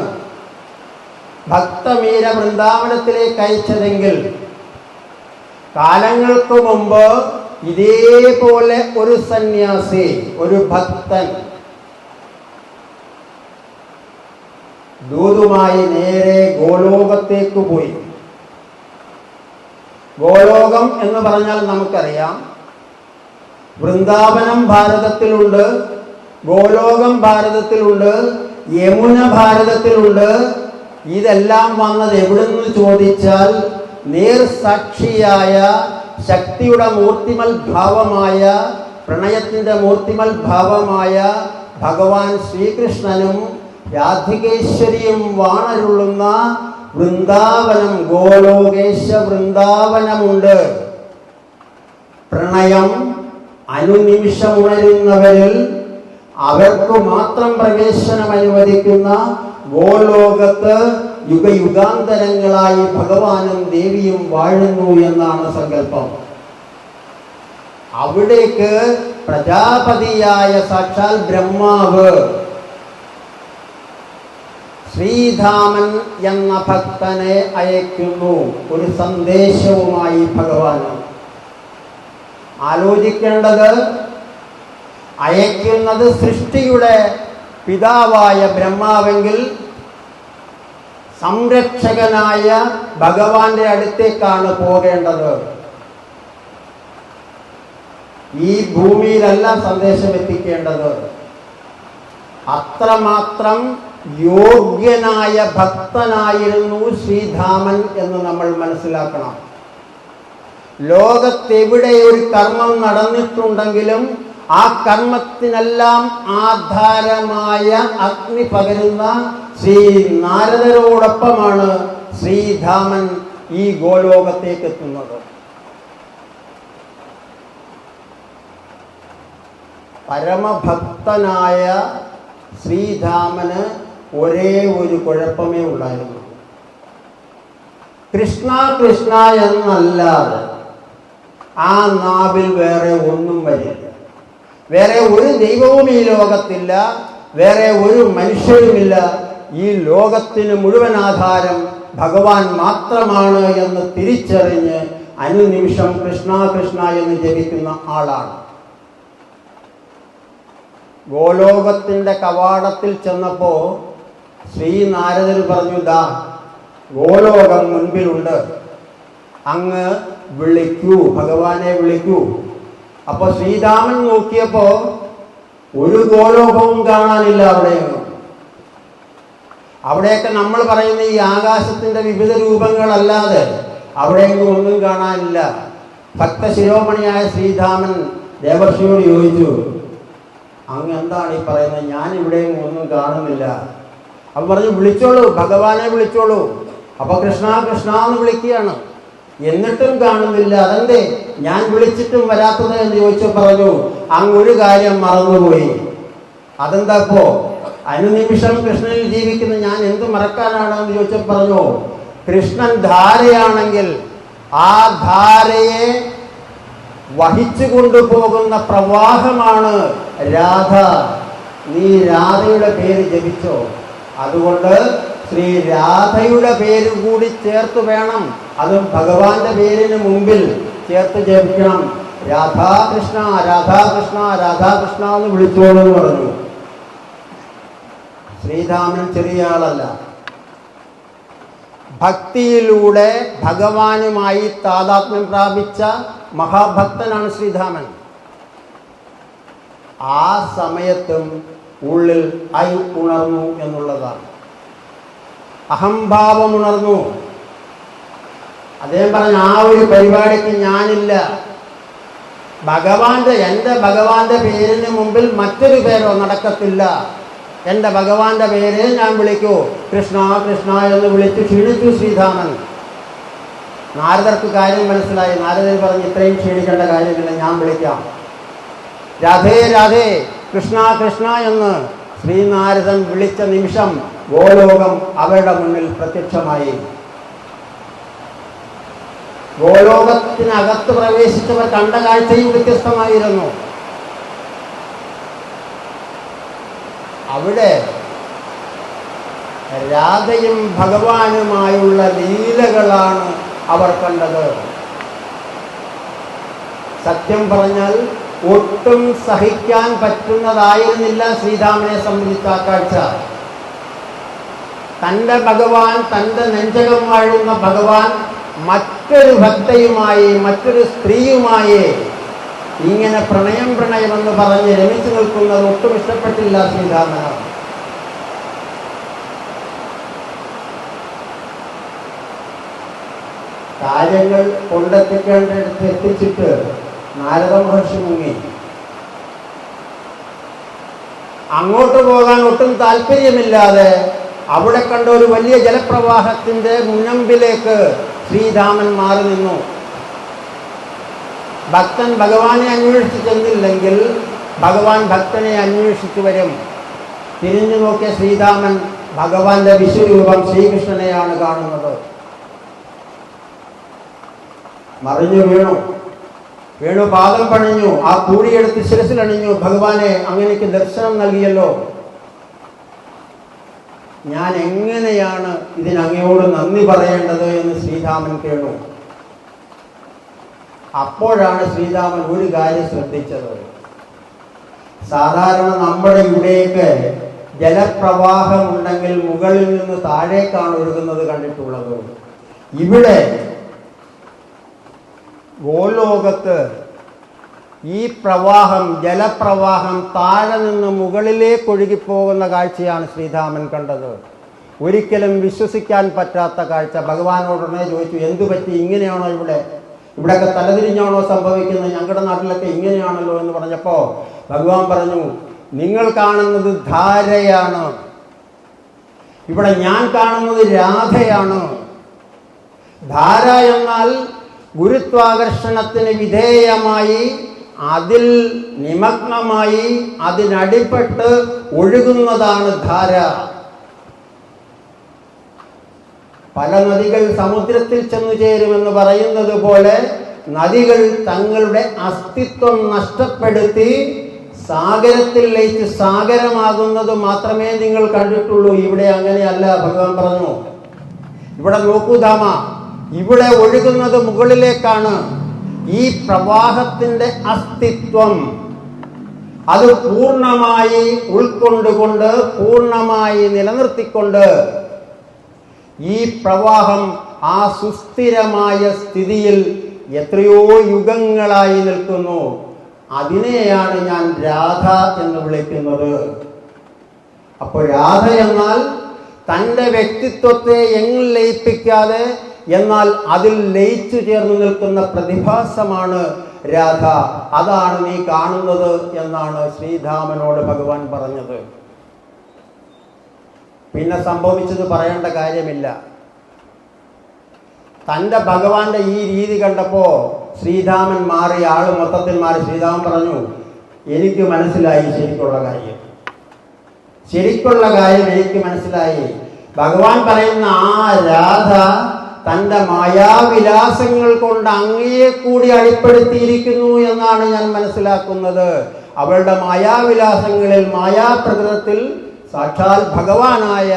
ഭക്തമീര വൃന്ദാവനത്തിലേക്ക് അയച്ചതെങ്കിൽ കാലങ്ങൾക്ക് മുമ്പ് ഇതേപോലെ ഒരു സന്യാസി, ഒരു ഭക്തൻ ദൂതുമായി നേരെ ഗോലോകത്തേക്ക് പോയി. ഗോലോകം എന്ന് പറഞ്ഞാൽ നമുക്കറിയാം, വൃന്ദാവനം ഭാരതത്തിലുണ്ട്, ഗോലോകം ഭാരതത്തിലുണ്ട്, യമുന ഭാരതത്തിലുണ്ട്. ഇതെല്ലാം വന്നത് എവിടെന്ന് ചോദിച്ചാൽ നേർസാക്ഷിയായ ശക്തിയുടെ മൂർത്തിമൽ ഭാവമായ, പ്രണയത്തിൻ്റെ മൂർത്തിമൽ ഭാവമായ ഭഗവാൻ ശ്രീകൃഷ്ണനും രാധികേശ്വരിയും വാണരുളുന്ന വൃന്ദാവനം, ഗോലോകേശ വൃന്ദാവനമുണ്ട്. പ്രണയം അനുനിമിഷമുണരുന്നവരിൽ അവർക്ക് മാത്രം പ്രവേശനം അനുവദിക്കുന്ന ഗോലോകത്ത് യുഗയുഗാന്തരങ്ങളായി ഭഗവാനും ദേവിയും വാഴുന്നു എന്നാണ് സങ്കല്പം. അവിടേക്ക് പ്രജാപതിയായ സാക്ഷാൽ ബ്രഹ്മാവ് ശ്രീധാമൻ എന്ന ഭക്തനെ അയക്കുന്നു, ഒരു സന്ദേശവുമായി ഭഗവാൻ. ആലോചിക്കേണ്ടത്, അയക്കുന്നത് സൃഷ്ടിയുടെ പിതാവായ ബ്രഹ്മാവെങ്കിൽ സംരക്ഷകനായ ഭഗവാന്റെ അടുത്തേക്കാണ് പോകേണ്ടത്. ഈ ഭൂമിയിലല്ല സന്ദേശം എത്തിക്കേണ്ടത്. അത്രമാത്രം യോഗ്യനായ ഭക്തനായിരുന്നു ശ്രീധാമൻ എന്ന് നമ്മൾ മനസ്സിലാക്കണം. ലോകത്തെവിടെ ഒരു കർമ്മം നടന്നിട്ടുണ്ടെങ്കിലും ആ കർമ്മത്തിനെല്ലാം ആധാരമായ അഗ്നി പകരുന്ന ശ്രീ നാരദരോടൊപ്പമാണ് ശ്രീധാമൻ ഈ ഗോലോകത്തേക്ക് എത്തുന്നത്. പരമഭക്തനായ ശ്രീധാമന് ഒരേ ഒരു കുഴപ്പമേ ഉണ്ടായിരുന്നു. കൃഷ്ണ കൃഷ്ണ എന്നല്ലാതെ ആ നാവിൽ വേറെ ഒന്നും വരില്ല. വേറെ ഒരു ദൈവവും ഈ ലോകത്തില്ല, വേറെ ഒരു മനുഷ്യരുമില്ല. ഈ ലോകത്തിന് മുഴുവൻ ആധാരം ഭഗവാൻ മാത്രമാണ് എന്ന് തിരിച്ചറിഞ്ഞ് അനുനിമിഷം കൃഷ്ണ കൃഷ്ണ എന്ന് ജപിക്കുന്ന ആളാണ്. ഗോലോകത്തിൻ്റെ കവാടത്തിൽ ചെന്നപ്പോ ശ്രീനാരദർ പറഞ്ഞു, ദാ ഗോലോകം മുൻപിലുണ്ട്, അങ്ങ് വിളിക്കൂ, ഭഗവാനെ വിളിക്കൂ. അപ്പൊ ശ്രീരാമൻ നോക്കിയപ്പോ ഒരു ഗോലോകവും കാണാനില്ല. അവിടെയൊക്കെ നമ്മൾ പറയുന്ന ഈ ആകാശത്തിന്റെ വിവിധ രൂപങ്ങളല്ലാതെ അവിടെയെങ്കിലും ഒന്നും കാണാനില്ല. ഭക്തശിരോമണിയായ ശ്രീരാമൻ ദേവർഷിയോട് ചോദിച്ചു, അങ്ങ് എന്താണ് ഈ പറയുന്നത്? ഞാൻ ഇവിടെയും ഒന്നും കാണുന്നില്ല. അപ്പൊ പറഞ്ഞു, വിളിച്ചോളൂ, ഭഗവാനെ വിളിച്ചോളൂ. അപ്പൊ കൃഷ്ണ കൃഷ്ണ എന്ന് വിളിക്കുകയാണ്, എന്നിട്ടും കാണുന്നില്ല. അതെന്തേ ഞാൻ വിളിച്ചിട്ടും വരാത്തത് എന്ന് ചോദിച്ചു. പറഞ്ഞു, അങ്ങ് ഒരു കാര്യം മറന്നുപോയി. അതെന്താപ്പോ? അനുനിമിഷം കൃഷ്ണനിൽ ജീവിക്കുന്ന ഞാൻ എന്ത് മറക്കാനാണ് എന്ന് ചോദിച്ചു. പറഞ്ഞു, കൃഷ്ണൻ ധാരയാണെങ്കിൽ ആ ധാരയെ വഹിച്ചു കൊണ്ടുപോകുന്ന പ്രവാഹമാണ് രാധ. നീ രാധയുടെ പേര് ജപിച്ചോ. അതുകൊണ്ട് ശ്രീ രാധയുടെ പേര് കൂടി ചേർത്ത് വേണം, അതും ഭഗവാന്റെ പേരിന് മുമ്പിൽ ചേർത്ത് ജപിക്കണം. രാധാകൃഷ്ണ രാധാകൃഷ്ണ രാധാകൃഷ്ണ എന്ന് വിളിച്ചോളെന്ന് പറഞ്ഞു. ശ്രീരാമൻ ചെറിയ ആളല്ല. ഭക്തിയിലൂടെ ഭഗവാനുമായി താദാത്മ്യം പ്രാപിച്ച മഹാഭക്തനാണ് ശ്രീരാമൻ. ആ സമയത്തും ഉള്ളിൽ ഉണർന്നു എന്നുള്ളതാണ്. അഹംഭാവം ഉണർന്നു. അദ്ദേഹം പറഞ്ഞ ആ ഒരു പരിപാടിക്ക് ഞാനില്ല. എൻ്റെ ഭഗവാന്റെ പേരിന് മുമ്പിൽ മറ്റൊരു പേരോ നടക്കത്തില്ല. എൻ്റെ ഭഗവാന്റെ പേര് ഞാൻ വിളിക്കൂ, കൃഷ്ണ കൃഷ്ണ എന്ന് വിളിച്ചു ക്ഷീണിച്ചു ശ്രീരാമൻ. നാരദർക്ക് കാര്യം മനസ്സിലായി. നാരദൻ പറഞ്ഞ് ഇത്രയും ക്ഷീണിക്കേണ്ട കാര്യമില്ല, ഞാൻ വിളിക്കാം. രാധേ രാധേ കൃഷ്ണ കൃഷ്ണ എന്ന് ശ്രീനാരദൻ വിളിച്ച നിമിഷം ഗോലോകം അവരുടെ മുന്നിൽ പ്രത്യക്ഷമായി. ഗോലോകത്തിനകത്ത് പ്രവേശിച്ചവർ കണ്ട കാഴ്ചയും വ്യത്യസ്തമായിരുന്നു. അവിടെ രാധയും ഭഗവാനുമായുള്ള ലീലകളാണ് അവർ കണ്ടത്. സത്യം പറഞ്ഞാൽ ഒട്ടും സഹിക്കാൻ പറ്റുന്നതായിരുന്നില്ല ശ്രീരാമനെ സംബന്ധിച്ച ആ കാഴ്ച. തൻ്റെ ഭഗവാൻ, തൻ്റെ നെഞ്ചകം വാഴുന്ന ഭഗവാൻ മറ്റൊരു ഭക്തയുമായി, മറ്റൊരു സ്ത്രീയുമായി ഇങ്ങനെ പ്രണയം പ്രണയമെന്ന് പറഞ്ഞ് രമിച്ചു നിൽക്കുന്നത് ഒട്ടും ഇഷ്ടപ്പെട്ടില്ല ശ്രീരാമന്. കാര്യങ്ങൾ കൊണ്ടെത്തിക്കേണ്ടിടത്ത് എത്തിച്ചിട്ട് നാരദ മഹർഷി മുങ്ങി. അങ്ങോട്ട് പോകാൻ ഒട്ടും താല്പര്യമില്ലാതെ അവിടെ കണ്ട ഒരു വലിയ ജലപ്രവാഹത്തിന്റെ മുനമ്പിലേക്ക് ശ്രീരാമൻ മാറി നിന്നു. ഭക്തൻ ഭഗവാനെ അന്വേഷിച്ച് ചെന്നില്ലെങ്കിൽ ഭഗവാൻ ഭക്തനെ അന്വേഷിച്ചു വരും. തിരിഞ്ഞു നോക്കിയ ശ്രീരാമൻ ഭഗവാന്റെ വിശ്വരൂപം ശ്രീകൃഷ്ണനെയാണ് കാണുന്നത്. മറിഞ്ഞു വീണു പാദം പണിഞ്ഞു, ആ പൂഴിയെടുത്ത് ശിരസിലണിഞ്ഞു. ഭഗവാനെ, അങ്ങനെക്ക് ദർശനം നൽകിയല്ലോ, ഞാൻ എങ്ങനെയാണ് ഇതിനങ്ങയോട് നന്ദി പറയേണ്ടത് എന്ന് ശ്രീരാമൻ കേട്ടു. അപ്പോഴാണ് ശ്രീരാമൻ ഒരു കാര്യം ശ്രദ്ധിച്ചത്. സാധാരണ നമ്മുടെ ഇവിടേക്ക് ജലപ്രവാഹമുണ്ടെങ്കിൽ മുകളിൽ നിന്ന് താഴേക്കാണ് ഒഴുകുന്നത് കണ്ടിട്ടുള്ളത്. ഇവിടെ ഗോലോകത്ത് ഈ പ്രവാഹം, ജലപ്രവാഹം താഴെ നിന്ന് മുകളിലേക്ക് ഒഴുകിപ്പോകുന്ന കാഴ്ചയാണ് ശ്രീരാമൻ കണ്ടത്. ഒരിക്കലും വിശ്വസിക്കാൻ പറ്റാത്ത കാഴ്ച. ഭഗവാനോടുടനെ ചോദിച്ചു, എന്തു പറ്റി, ഇങ്ങനെയാണോ ഇവിടെയൊക്കെ തലതിരിഞ്ഞാണോ സംഭവിക്കുന്നത്, ഞങ്ങളുടെ നാട്ടിലൊക്കെ ഇങ്ങനെയാണല്ലോ എന്ന് പറഞ്ഞപ്പോൾ ഭഗവാൻ പറഞ്ഞു, നിങ്ങൾ കാണുന്നത് ധാരയാണ്, ഇവിടെ ഞാൻ കാണുന്നത് രാധയാണ്. ധാര എന്നാൽ ഗുരുത്വാകർഷണത്തിന് വിധേയമായി, അതിൽ നിമഗ്നമായി, അതിനടിപ്പെട്ട് ഒഴുകുന്നതാണ് ധാര. പല നദികൾ സമുദ്രത്തിൽ ചെന്നു ചേരുമെന്ന് പറയുന്നത് പോലെ നദികൾ തങ്ങളുടെ അസ്തിത്വം നഷ്ടപ്പെടുത്തി സാഗരത്തിൽ ലയിച്ച് സാഗരമാകുന്നത് മാത്രമേ നിങ്ങൾ കണ്ടിട്ടുള്ളൂ. ഇവിടെ അങ്ങനെയല്ല. ഭഗവാൻ പറഞ്ഞു, ഇവിടെ നോക്കൂ ധാമ, ഇവിടെ ഒഴുകുന്നത് മുകളിലേക്കാണ്. ഈ പ്രവാഹത്തിന്റെ അസ്തിത്വം അത് പൂർണ്ണമായി ഉൾക്കൊണ്ടുകൊണ്ട്, പൂർണ്ണമായി നിലനിർത്തിക്കൊണ്ട് ഈ പ്രവാഹം ആ സുസ്ഥിരമായ സ്ഥിതിയിൽ എത്രയോ യുഗങ്ങളായി നിൽക്കുന്നു. അതിനെയാണ് ഞാൻ രാധ എന്ന് വിളിക്കുന്നത്. അപ്പോൾ രാധ എന്നാൽ തൻ്റെ വ്യക്തിത്വത്തെ എങ്ങും ലയിപ്പിക്കാതെ, എന്നാൽ അതിൽ ലയിച്ചു ചേർന്ന് നിൽക്കുന്ന പ്രതിഭാസമാണ് രാധ. അതാണ് നീ കാണുന്നത് എന്നാണ് ശ്രീരാമനോട് ഭഗവാൻ പറഞ്ഞത്. പിന്നെ സംഭവിച്ചത് പറയേണ്ട കാര്യമില്ല. തൻ്റെ ഭഗവാന്റെ ഈ രീതി കണ്ടപ്പോൾ ശ്രീരാമൻ മാറി, ആള് മൊത്തത്തിൽ മാറി. ശ്രീരാമൻ പറഞ്ഞു, എനിക്ക് മനസ്സിലായി ശരിക്കുള്ള കാര്യം എനിക്ക് മനസ്സിലായി. ഭഗവാൻ പറയുന്ന ആ രാധ തൻ്റെ മായാവിലാസങ്ങൾ കൊണ്ട് അങ്ങയെ കൂടി അടിപ്പെടുത്തിയിരിക്കുന്നു എന്നാണ് ഞാൻ മനസ്സിലാക്കുന്നത്. അവളുടെ മായാവിലാസങ്ങളിൽ, മായാപ്രകൃതത്തിൽ സാക്ഷാൽ ഭഗവാനായ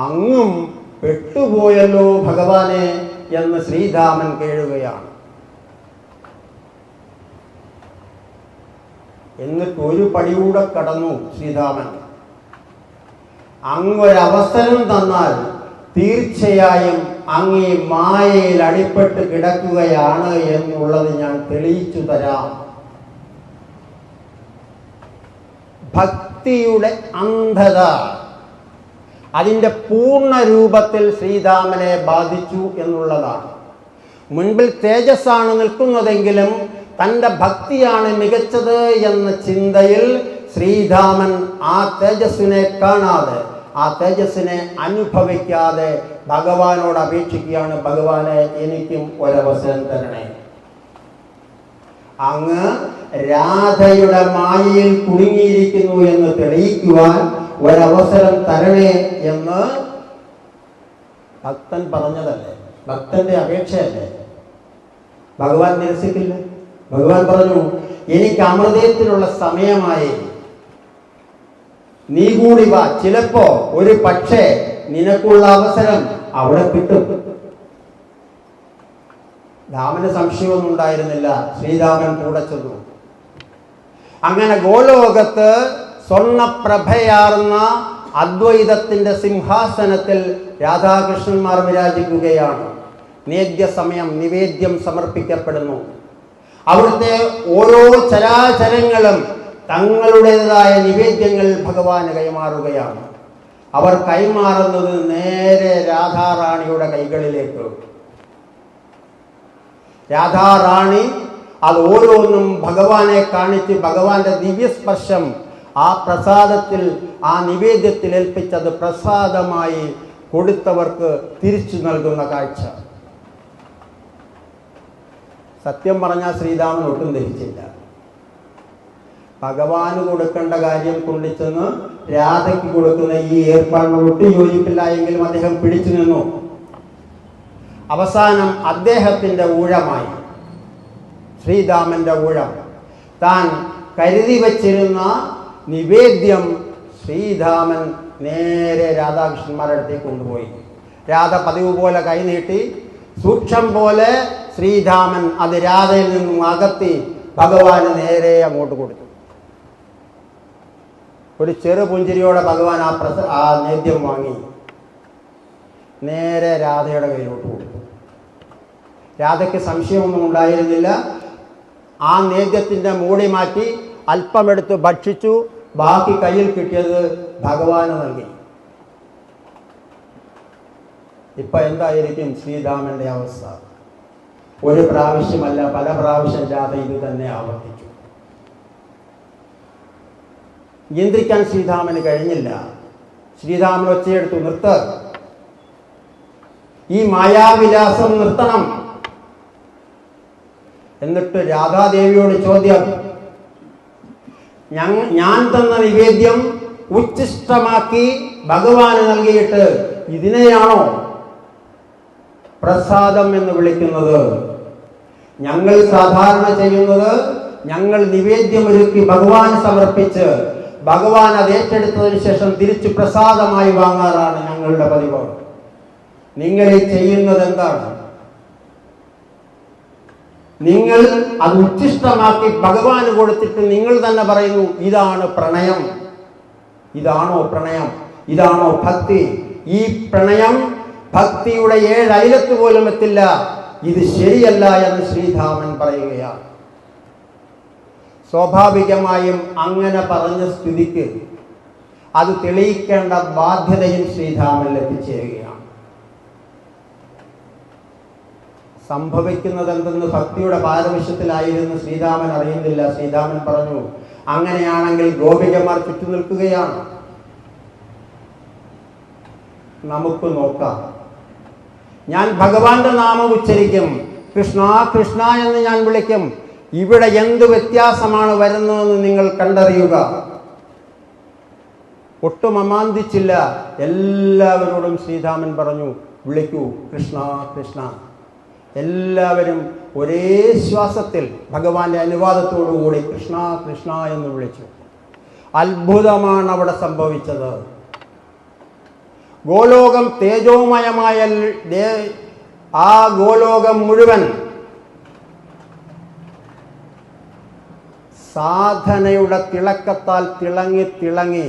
അങ്ങും പെട്ടുപോയല്ലോ ഭഗവാനെ എന്ന് ശ്രീരാമൻ കേഴുകയാണ്. എന്നിട്ട് ഒരു പടി കൂടെ കടന്നു ശ്രീരാമൻ. അങ്ങൊരവസരം തന്നാൽ തീർച്ചയായും അങ്ങേ മായയിൽ അടിപ്പെട്ട് കിടക്കുകയാണ് എന്നുള്ളത് ഞാൻ തെളിയിച്ചു തരാം. ഭക്തിയുടെ അന്ധത അതിൻ്റെ പൂർണ്ണ രൂപത്തിൽ ശ്രീരാമനെ ബാധിച്ചു എന്നുള്ളതാണ്. മുൻപിൽ തേജസ്സാണ് നിൽക്കുന്നതെങ്കിലും തൻ്റെ ഭക്തിയാണ് മികച്ചത് എന്ന ചിന്തയിൽ ശ്രീരാമൻ ആ തേജസ്സിനെ കാണാതെ, ആ തേജസ്സിനെ അനുഭവിക്കാതെ ഭഗവാനോട് അപേക്ഷിക്കുകയാണ്, ഭഗവാനെ എനിക്കും ഒരവസരം തരണേ. അങ്ങ് രാധയുടെ മായയിൽ കുടുങ്ങിയിരിക്കുന്നു എന്ന് തെളിയിക്കുവാൻ ഒരവസരം തരണേ എന്ന് ഭക്തൻ പറഞ്ഞതല്ലേ, ഭക്തന്റെ അപേക്ഷയല്ലേ. ഭഗവാൻ നിരസിക്കില്ല. ഭഗവാൻ പറഞ്ഞു, എനിക്ക് അമൃതത്തിനുള്ള സമയമായി, നീ കൂടി വാ, ചിലപ്പോ ഒരു പക്ഷേ നിനക്കുള്ള അവസരം അവിടെ കിട്ടും. രാമന് സംശയമൊന്നും ഉണ്ടായിരുന്നില്ല. ശ്രീരാമൻ കൂടെ ചെന്നു. അങ്ങനെ ഗോലോകത്ത് സ്വർണപ്രഭയാർന്ന അദ്വൈതത്തിന്റെ സിംഹാസനത്തിൽ രാധാകൃഷ്ണന്മാർ വിരാജിക്കുകയാണ്. നേദ്യസമയം നിവേദ്യം സമർപ്പിക്കപ്പെടുന്നു. അവിടുത്തെ ഓരോ ചരാചരങ്ങളും തങ്ങളുടേതായ നിവേദ്യങ്ങൾ ഭഗവാന് കൈമാറുകയാണ്. അവർ കൈമാറുന്നത് നേരെ രാധാറാണിയുടെ കൈകളിലേക്ക്. രാധാറാണി അത് ഓരോന്നും ഭഗവാനെ കാണിച്ച് ഭഗവാന്റെ ദിവ്യസ്പർശം ആ പ്രസാദത്തിൽ, ആ നിവേദ്യത്തിൽ ഏൽപ്പിച്ചത് പ്രസാദമായി കൊടുത്തവർക്ക് തിരിച്ചു നൽകുന്ന കാഴ്ച. സത്യം പറഞ്ഞാൽ ശ്രീരാമൻ ഒട്ടും ധരിച്ചില്ല. ഭഗവാന് കൊടുക്കേണ്ട കാര്യം കൊണ്ടുചെന്ന് രാധയ്ക്ക് കൊടുക്കുന്ന ഈ ഏർപ്പാടിന് ഒട്ടും യോജിപ്പില്ല എങ്കിലും അദ്ദേഹം പിടിച്ചു നിന്നു. അവസാനം അദ്ദേഹത്തിൻ്റെ ഊഴമായി, ശ്രീരാമന്റെ ഊഴം. താൻ കരുതി വച്ചിരുന്ന നിവേദ്യം ശ്രീരാമൻ നേരെ രാധാകൃഷ്ണന്മാരുടെ അടുത്തേക്ക് കൊണ്ടുപോയി. രാധ പതിവ് പോലെ കൈനീട്ടി, സൂക്ഷ്മം പോലെ ശ്രീരാമൻ അത് രാധയിൽ നിന്നും അകത്തി ഭഗവാന് നേരെ അങ്ങോട്ട് കൊടുത്തു. ഒരു ചെറു പുഞ്ചിരിയോടെ ഭഗവാൻ ആ നേദ്യം വാങ്ങി നേരെ രാധയുടെ കയ്യിലോട്ട് കൊടുത്തു. രാധയ്ക്ക് സംശയമൊന്നും ഉണ്ടായിരുന്നില്ല. ആ നേദ്യത്തിൻ്റെ മൂടി മാറ്റി അല്പമെടുത്ത് ഭക്ഷിച്ചു. ബാക്കി കയ്യിൽ കിട്ടിയത് ഭഗവാന് നൽകി. ഇപ്പൊ എന്തായിരിക്കും ശ്രീരാമന്റെ അവസ്ഥ? ഒരു പ്രാവശ്യമല്ല, പല പ്രാവശ്യം രാധ ഇത് തന്നെ ആവർത്തിച്ചു. നിയന്ത്രിക്കാൻ ശ്രീരാമന് കഴിഞ്ഞില്ല. ശ്രീരാമൻ ഒച്ചയെടുത്തു, നിർത്ത്, ഈ മായാവിലാസം നിർത്തണം. എന്നിട്ട് രാധാദേവിയോട് ചോദ്യം, ഞാൻ തന്ന നിവേദ്യം ഉച്ഛിഷ്ടമാക്കി ഭഗവാന് നൽകിയിട്ട് ഇതിനെയാണോ പ്രസാദം എന്ന് വിളിക്കുന്നത്? ഞങ്ങൾ സാധാരണ ചെയ്യുന്നത്, ഞങ്ങൾ നിവേദ്യമൊരുക്കി ഭഗവാന് സമർപ്പിച്ച് ഭഗവാൻ അത് ഏറ്റെടുത്തതിന് ശേഷം തിരിച്ചു പ്രസാദമായി വാങ്ങാറാണ് ഞങ്ങളുടെ പതിവ്. നിങ്ങൾ ഈ ചെയ്യുന്നത് എന്താണ്? നിങ്ങൾ അത് ഉച്ഛിഷ്ടമാക്കി ഭഗവാന് കൊടുത്തിട്ട് നിങ്ങൾ തന്നെ പറയുന്നു ഇതാണ് പ്രണയം. ഇതാണോ പ്രണയം? ഇതാണോ ഭക്തി? ഈ പ്രണയം ഭക്തിയുടെ 7 അയലത്ത് പോലും എത്തില്ല. ഇത് ശരിയല്ല എന്ന് ശ്രീരാമൻ പറയുകയാണ്. സ്വാഭാവികമായും അങ്ങനെ പറഞ്ഞ സ്ഥിതിക്ക് അത് തെളിയിക്കേണ്ട ബാധ്യതയും ശ്രീരാമനിൽ എത്തിച്ചേരുകയാണ്. സംഭവിക്കുന്നത് എന്തെന്ന് ഭക്തിയുടെ പാരവശ്യത്തിലായിരുന്നു ശ്രീരാമൻ അറിയുന്നില്ല. ശ്രീരാമൻ പറഞ്ഞു, അങ്ങനെയാണെങ്കിൽ ഗോപികമാർ ചുറ്റു നിൽക്കുകയാണ്, നമുക്ക് നോക്കാം. ഞാൻ ഭഗവാന്റെ നാമം ഉച്ചരിക്കും, കൃഷ്ണ കൃഷ്ണ എന്ന് ഞാൻ വിളിക്കും. ഇവിടെ എന്ത് വ്യത്യാസമാണ് വരുന്നതെന്ന് നിങ്ങൾ കണ്ടറിയുക. ഒട്ടും അമാന്തിച്ചില്ല. എല്ലാവരോടും ശ്രീരാമൻ പറഞ്ഞു, വിളിക്കൂ കൃഷ്ണ കൃഷ്ണ. എല്ലാവരും ഒരേ ശ്വാസത്തിൽ ഭഗവാന്റെ അനുവാദത്തോടുകൂടി കൃഷ്ണ കൃഷ്ണ എന്ന് വിളിച്ചു. അത്ഭുതമാണ് അവിടെ സംഭവിച്ചത്. ഗോലോകം തേജോമയമായ ആ ഗോലോകം മുഴുവൻ സാധനയുടെ തിളക്കത്താൽ തിളങ്ങി തിളങ്ങി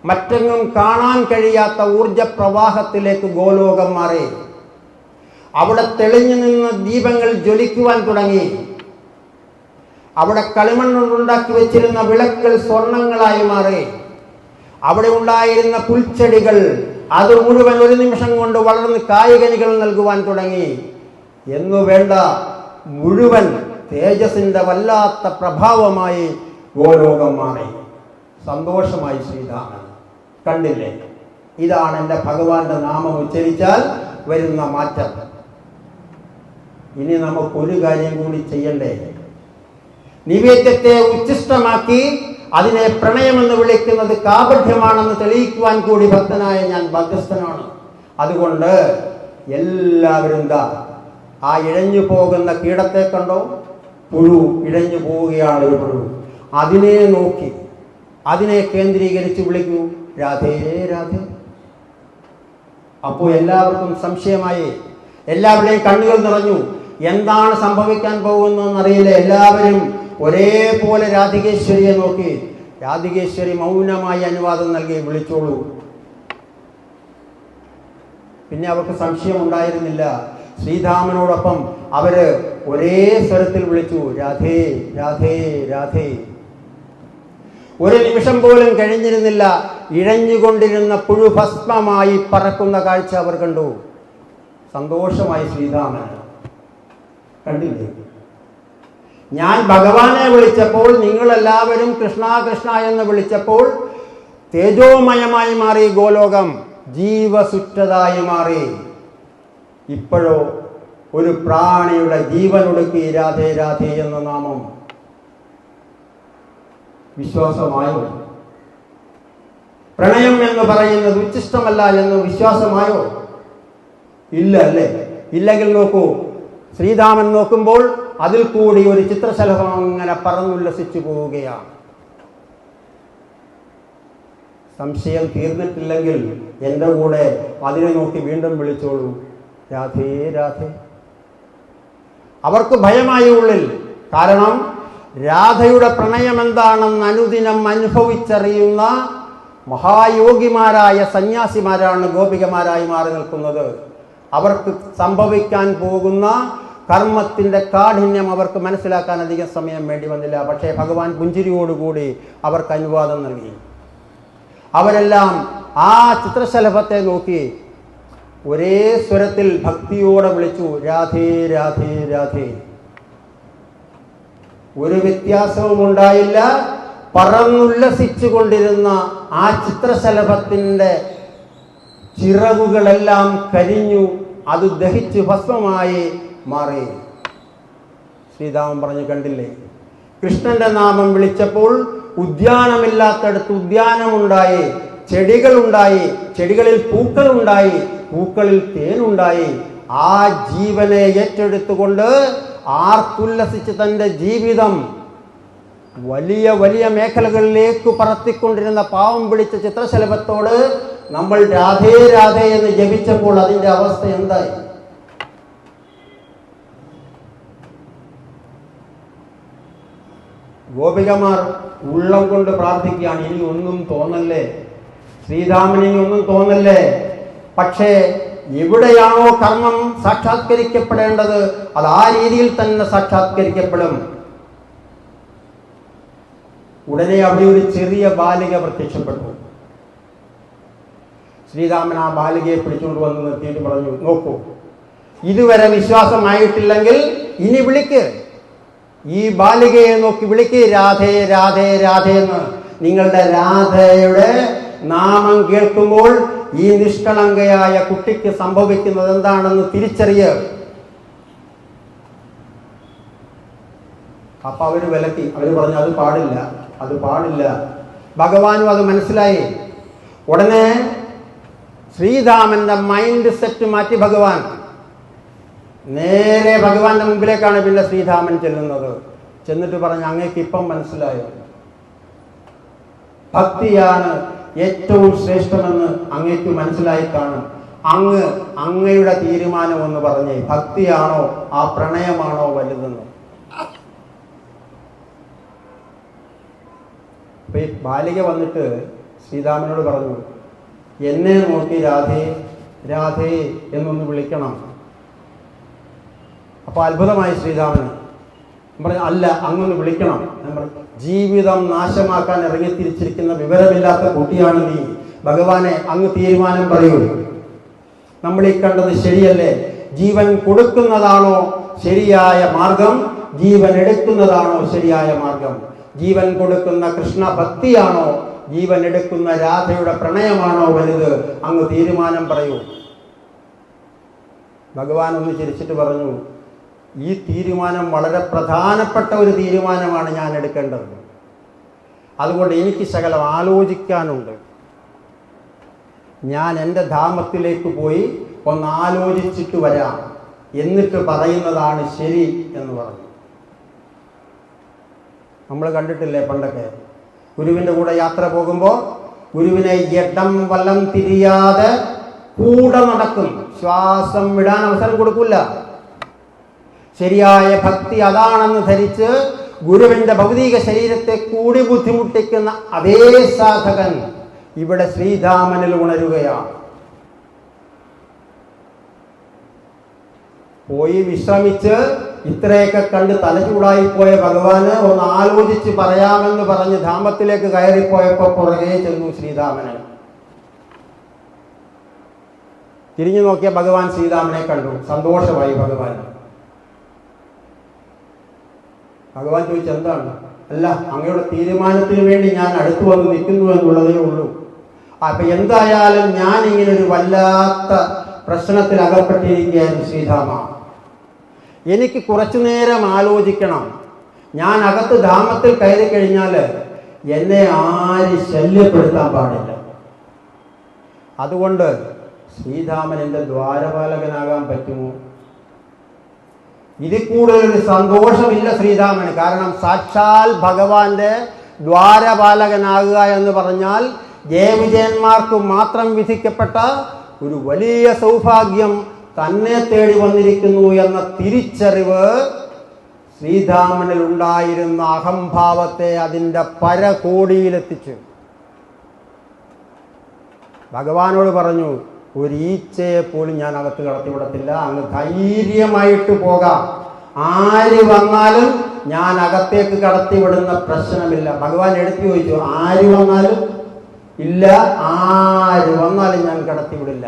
മറ്റെങ്ങും കാണാൻ കഴിയാത്ത ഊർജപ്രവാഹത്തിലേക്ക് ഗോലോകം മാറി. അവിടെ തെളിഞ്ഞു നിന്ന ദീപങ്ങൾ ജ്വലിക്കുവാൻ തുടങ്ങി. അവിടെ കളിമണ്ണുണ്ടാക്കി വെച്ചിരുന്ന വിളക്കുകൾ സ്വർണങ്ങളായി മാറി. അവിടെ ഉണ്ടായിരുന്ന പുൽച്ചെടികൾ അത് മുഴുവൻ ഒരു നിമിഷം കൊണ്ട് വളർന്ന് കായ്കനികൾ നൽകുവാൻ തുടങ്ങി. എന്നു വേണ്ട മുഴുവൻ തേജസ്സിന്റെ വല്ലാത്ത പ്രഭാവമായി ഗോലോകം മാറി. സന്തോഷമായി ശ്രീരാമൻ. കണ്ടില്ലേ, ഇതാണ് എൻ്റെ ഭഗവാന്റെ നാമം ഉച്ചരിച്ചാൽ വരുന്ന മാറ്റം. ഇനി നമുക്കൊരു കാര്യം കൂടി ചെയ്യണ്ടേ? നിവേദ്യത്തെ ഉച്ഛിഷ്ടമാക്കി അതിനെ പ്രണയമെന്ന് വിളിക്കുന്നത് കാപഠ്യമാണെന്ന് തെളിയിക്കുവാൻ കൂടി ഭക്തനായ ഞാൻ ബാധ്യസ്ഥനാണ്. അതുകൊണ്ട് എല്ലാവരും ആ ഇഴഞ്ഞു പോകുന്ന കീടത്തെ കണ്ടോ? പുഴു ഇഴഞ്ഞു പോവുകയാണ്. ഒരു പുഴു. അതിനെ നോക്കി അതിനെ കേന്ദ്രീകരിച്ച് വിളിക്കൂ രാധേ രാധേ. അപ്പോൾ എല്ലാവർക്കും സംശയമായി. എല്ലാവരുടെയും കണ്ണുകൾ നിറഞ്ഞു. എന്താണ് സംഭവിക്കാൻ പോകുന്നതെന്നറിയില്ല. എല്ലാവരും ഒരേപോലെ രാധികേശ്വരിയെ നോക്കി. രാധികേശ്വരി മൗനമായി അനുവാദം നൽകി, വിളിച്ചോളൂ. പിന്നെ അവർക്ക് സംശയം ഉണ്ടായിരുന്നില്ല. ശ്രീധാമനോടൊപ്പം അവര് ഒരേ സ്വരത്തിൽ വിളിച്ചു രാധേ രാധേ രാധേ. ഒരു നിമിഷം പോലും കഴിഞ്ഞിരുന്നില്ല. ഇഴഞ്ഞുകൊണ്ടിരുന്ന പുഴു ഭസ്മമായി പറക്കുന്ന കാഴ്ച അവർ കണ്ടു. സന്തോഷമായി ശ്രീധാമൻ. കണ്ടില്ലേ, ഞാൻ ഭഗവാനെ വിളിച്ചപ്പോൾ, നിങ്ങളെല്ലാവരും കൃഷ്ണ കൃഷ്ണ എന്ന് വിളിച്ചപ്പോൾ തേജോമയമായി മാറി ഗോലോകം, ജീവസുറ്റതായി മാറി. ഇപ്പോഴോ ഒരു പ്രാണിയുടെ ജീവനൊടുക്കി രാധേ രാധേ എന്ന നാമം. വിശ്വാസമായോ? പ്രണയം എന്ന് പറയുന്നത് ഉച്ഛിഷ്ടമല്ല എന്ന് വിശ്വാസമായോ? ഇല്ല അല്ലേ? ഇല്ലെങ്കിൽ നോക്കൂ, ശ്രീരാമൻ നോക്കുമ്പോൾ അതിൽ കൂടി ഒരു ചിത്രശലഭം അങ്ങനെ പറന്നുല്ലസിച്ചു പോവുകയാണ്. സംശയം തീർന്നിട്ടില്ലെങ്കിൽ എൻ്റെ കൂടെ അതിനെ നോക്കി വീണ്ടും വിളിച്ചോളൂ രാധേ രാധേ. അവർക്ക് ഭയമായി ഉള്ളിൽ. കാരണം രാധയുടെ പ്രണയം എന്താണെന്ന് അനുദിനം അനുഭവിച്ചറിയുന്ന മഹായോഗിമാരായ സന്യാസിമാരാണ് ഗോപികമാരായി മാറി നിൽക്കുന്നത്. അവർക്ക് സംഭവിക്കാൻ പോകുന്ന കർമ്മത്തിൻ്റെ കാഠിന്യം അവർക്ക് മനസ്സിലാക്കാൻ അധികം സമയം വേണ്ടി വന്നില്ല. പക്ഷേ ഭഗവാൻ പുഞ്ചിരിയോടുകൂടി അവർക്ക് അനുവാദം നൽകി. അവരെല്ലാം ആ ചിത്രശലഭത്തെ നോക്കി ഒരേ സ്വരത്തിൽ ഭക്തിയോടെ വിളിച്ചു രാധേ രാധേ രാധേ. ഒരു വ്യത്യാസവും ഉണ്ടായില്ല. പറന്നുല്ലസിച്ചു കൊണ്ടിരുന്ന ആ ചിത്രശലഭത്തിൻ്റെ ചിറകുകളെല്ലാം കരിഞ്ഞു. അത് ദഹിച്ചു ഭസ്മമായി മാറി. ശ്രീരാമൻ പറഞ്ഞു, കണ്ടില്ലേ, കൃഷ്ണന്റെ നാമം വിളിച്ചപ്പോൾ ഉദ്യാനമില്ലാത്തടത്ത് ഉദ്യാനമുണ്ടായി, ചെടികളുണ്ടായി, ചെടികളിൽ പൂക്കളുണ്ടായി, പൂക്കളിൽ തേനുണ്ടായി. ആ ജീവനെ ഏറ്റെടുത്തുകൊണ്ട് ആർത്തുല്ലസിച്ച് തൻ്റെ ജീവിതം വലിയ വലിയ മേഖലകളിലേക്ക് പറത്തിക്കൊണ്ടിരുന്ന പാവം പിടിച്ച ചിത്രശലഭത്തോട് നമ്മൾ രാധേ രാധേ എന്ന് ജപിച്ചപ്പോൾ അതിൻ്റെ അവസ്ഥ എന്തായി? ഗോപികമാർ ഉള്ളം കൊണ്ട് പ്രാർത്ഥിക്കുകയാണ്, ഇനി ഒന്നും തോന്നല്ലേ ശ്രീരാമൻ, ഇനി ഒന്നും തോന്നല്ലേ. പക്ഷേ എവിടെയാണോ കർമ്മം സാക്ഷാത്കരിക്കപ്പെടേണ്ടത് അത് ആ രീതിയിൽ തന്നെ സാക്ഷാത്കരിക്കപ്പെടും. ഉടനെ അവിടെ ഒരു ചെറിയ ബാലിക പ്രത്യക്ഷപ്പെട്ടു. ശ്രീരാമൻ ആ ബാലികയെ പിടിച്ചുകൊണ്ട് വന്ന് നിർത്തിയിട്ട് പറഞ്ഞു, നോക്കൂ, ഇതുവരെ വിശ്വാസമായിട്ടില്ലെങ്കിൽ ഇനി വിളിക്ക്, ഈ ബാലികയെ നോക്കി വിളിക്ക് രാധേ രാധേ രാധേ എന്ന്. നിങ്ങളുടെ രാധയുടെ നാമം കേൾക്കുമ്പോൾ ഈ നിഷ്കളങ്കയായ കുട്ടിക്ക് സംഭവിക്കുന്നത് എന്താണെന്ന് തിരിച്ചറിയുക. അപ്പൊ അവര് വിലക്കി. അവര് പറഞ്ഞു, അത് പാടില്ല, അത് പാടില്ല. ഭഗവാനും അത് മനസ്സിലായി. ഉടനെ ശ്രീധാമന്റെ മൈൻഡ് സെറ്റ് മാറ്റി ഭഗവാൻ നേരെ ഭഗവാന്റെ മുമ്പിലേക്കാണ് പിന്നെ ശ്രീധാമൻ ചെല്ലുന്നത്. ചെന്നിട്ട് പറഞ്ഞു, അങ്ങേക്ക് ഇപ്പം മനസ്സിലായോ? ഭക്തിയാണ് ഏറ്റവും ശ്രേഷ്ഠമെന്ന് അങ്ങേക്ക് മനസ്സിലായി കാണും. അങ്ങയുടെ തീരുമാനം എന്ന് പറഞ്ഞേ, ഭക്തിയാണോ ആ പ്രണയമാണോ വലുതെന്ന്. അപ്പൊ ഈ ബാലിക വന്നിട്ട് ശ്രീധാമനോട് പറഞ്ഞു, എന്നെ നോക്കി രാധേ രാധേ എന്നൊന്ന് വിളിക്കണം. അപ്പൊ അത്ഭുതമായി ശ്രീധാമന്. പറഞ്ഞു, അല്ല, അങ്ങൊന്ന് വിളിക്കണം. ഞാൻ പറഞ്ഞു, ജീവിതം നാശമാക്കാൻ ഇറങ്ങിത്തിരിച്ചിരിക്കുന്ന വിവരമില്ലാത്ത കുട്ടിയാണ് നീ. ഭഗവാനെ, അങ്ങ് തീരുമാനം പറയൂ. നമ്മൾ ഈ കണ്ടത് ശരിയല്ലേ? ജീവൻ കൊടുക്കുന്നതാണോ ശരിയായ മാർഗം? ജീവൻ എടുക്കുന്നതാണോ ശരിയായ മാർഗം? ജീവൻ കൊടുക്കുന്ന കൃഷ്ണ ഭക്തിയാണോ? ജീവൻ എടുക്കുന്ന രാധയുടെ പ്രണയമാണോ വലുത്? അങ്ങ് തീരുമാനം പറയൂ. ഭഗവാൻ ഒന്ന് ചിരിച്ചിട്ട് പറഞ്ഞു, ഈ തീരുമാനം വളരെ പ്രധാനപ്പെട്ട ഒരു തീരുമാനമാണ് ഞാൻ എടുക്കേണ്ടത്. അതുകൊണ്ട് എനിക്ക് ശകലം ആലോചിക്കാനുണ്ട്. ഞാൻ എൻ്റെ ധാമത്തിലേക്ക് പോയി ഒന്ന് ആലോചിച്ചിട്ട് വരാം, എന്നിട്ട് പറയുന്നതാണ് ശരി എന്ന് പറഞ്ഞു. നമ്മൾ കണ്ടിട്ടില്ലേ പണ്ടൊക്കെ ഗുരുവിൻ്റെ കൂടെ യാത്ര പോകുമ്പോൾ ഗുരുവിനെ ഇടം വലം തിരിയാതെ കൂടെ നടക്കും, ശ്വാസം വിടാൻ അവസരം കൊടുക്കില്ല. ശരിയായ ഭക്തി അതാണെന്ന് ധരിച്ച് ഗുരുവിൻ്റെ ഭൗതിക ശരീരത്തെ കൂടി ബുദ്ധിമുട്ടിക്കുന്ന അതേ സാധകൻ ഇവിടെ ശ്രീധാമനിൽ ഉണരുകയാണ്. പോയി വിശ്രമിച്ച് ഇത്രയൊക്കെ കണ്ട് തലചൂടായി പോയ ഭഗവാന് ഒന്ന് ആലോചിച്ച് പറയാമെന്ന് പറഞ്ഞ് ധാമത്തിലേക്ക് കയറിപ്പോയപ്പോൾ പുറകെ ചെന്നു ശ്രീധാമന്. തിരിഞ്ഞു നോക്കിയ ഭഗവാൻ ശ്രീധാമനെ കണ്ടു. സന്തോഷമായി ഭഗവാൻ. ഭഗവാൻ ചോദിച്ചു, എന്താണ്? അല്ല, അങ്ങയുടെ തീരുമാനത്തിന് വേണ്ടി ഞാൻ അടുത്തു വന്ന് നിൽക്കുന്നു എന്നുള്ളതേ ഉള്ളൂ. അപ്പൊ എന്തായാലും ഞാൻ ഇങ്ങനെ ഒരു വല്ലാത്ത പ്രശ്നത്തിൽ അകപ്പെട്ടിരിക്കുകയായിരുന്നു ശ്രീധാമ. എനിക്ക് കുറച്ചു നേരം ആലോചിക്കണം. ഞാൻ അകത്ത് ധാമത്തിൽ കയറി കഴിഞ്ഞാൽ എന്നെ ആരും ശല്യപ്പെടുത്താൻ പാടില്ല. അതുകൊണ്ട് ശ്രീധാമൻ എൻ്റെ ദ്വാരപാലകനാകാൻ പറ്റുമോ? ഇതിൽ കൂടുതലൊരു സന്തോഷമില്ല ശ്രീധാമന്. കാരണം സാക്ഷാൽ ഭഗവാന്റെ ദ്വാരപാലകനാകുക എന്ന് പറഞ്ഞാൽ ജയവിജയന്മാർക്ക് മാത്രം വിധിക്കപ്പെട്ട ഒരു വലിയ സൗഭാഗ്യം തന്നെ തേടി വന്നിരിക്കുന്നു എന്ന തിരിച്ചറിവ് ശ്രീധാമനിൽ ഉണ്ടായിരുന്ന അഹംഭാവത്തെ അതിൻ്റെ പരകോടിയിലെത്തിച്ചു. ഭഗവാനോട് പറഞ്ഞു, ഒരു ഈച്ചയെ പോലും ഞാൻ അകത്ത് കടത്തിവിടത്തില്ല, അങ്ങ് ധൈര്യമായിട്ട് പോകാം, ആര് വന്നാലും ഞാൻ അകത്തേക്ക് കടത്തിവിടുന്ന പ്രശ്നമില്ല. ഭഗവാൻ എടുത്തു ചോദിച്ചു, ആര് വന്നാലും? ഇല്ല, ആര് വന്നാലും ഞാൻ കടത്തിവിടില്ല.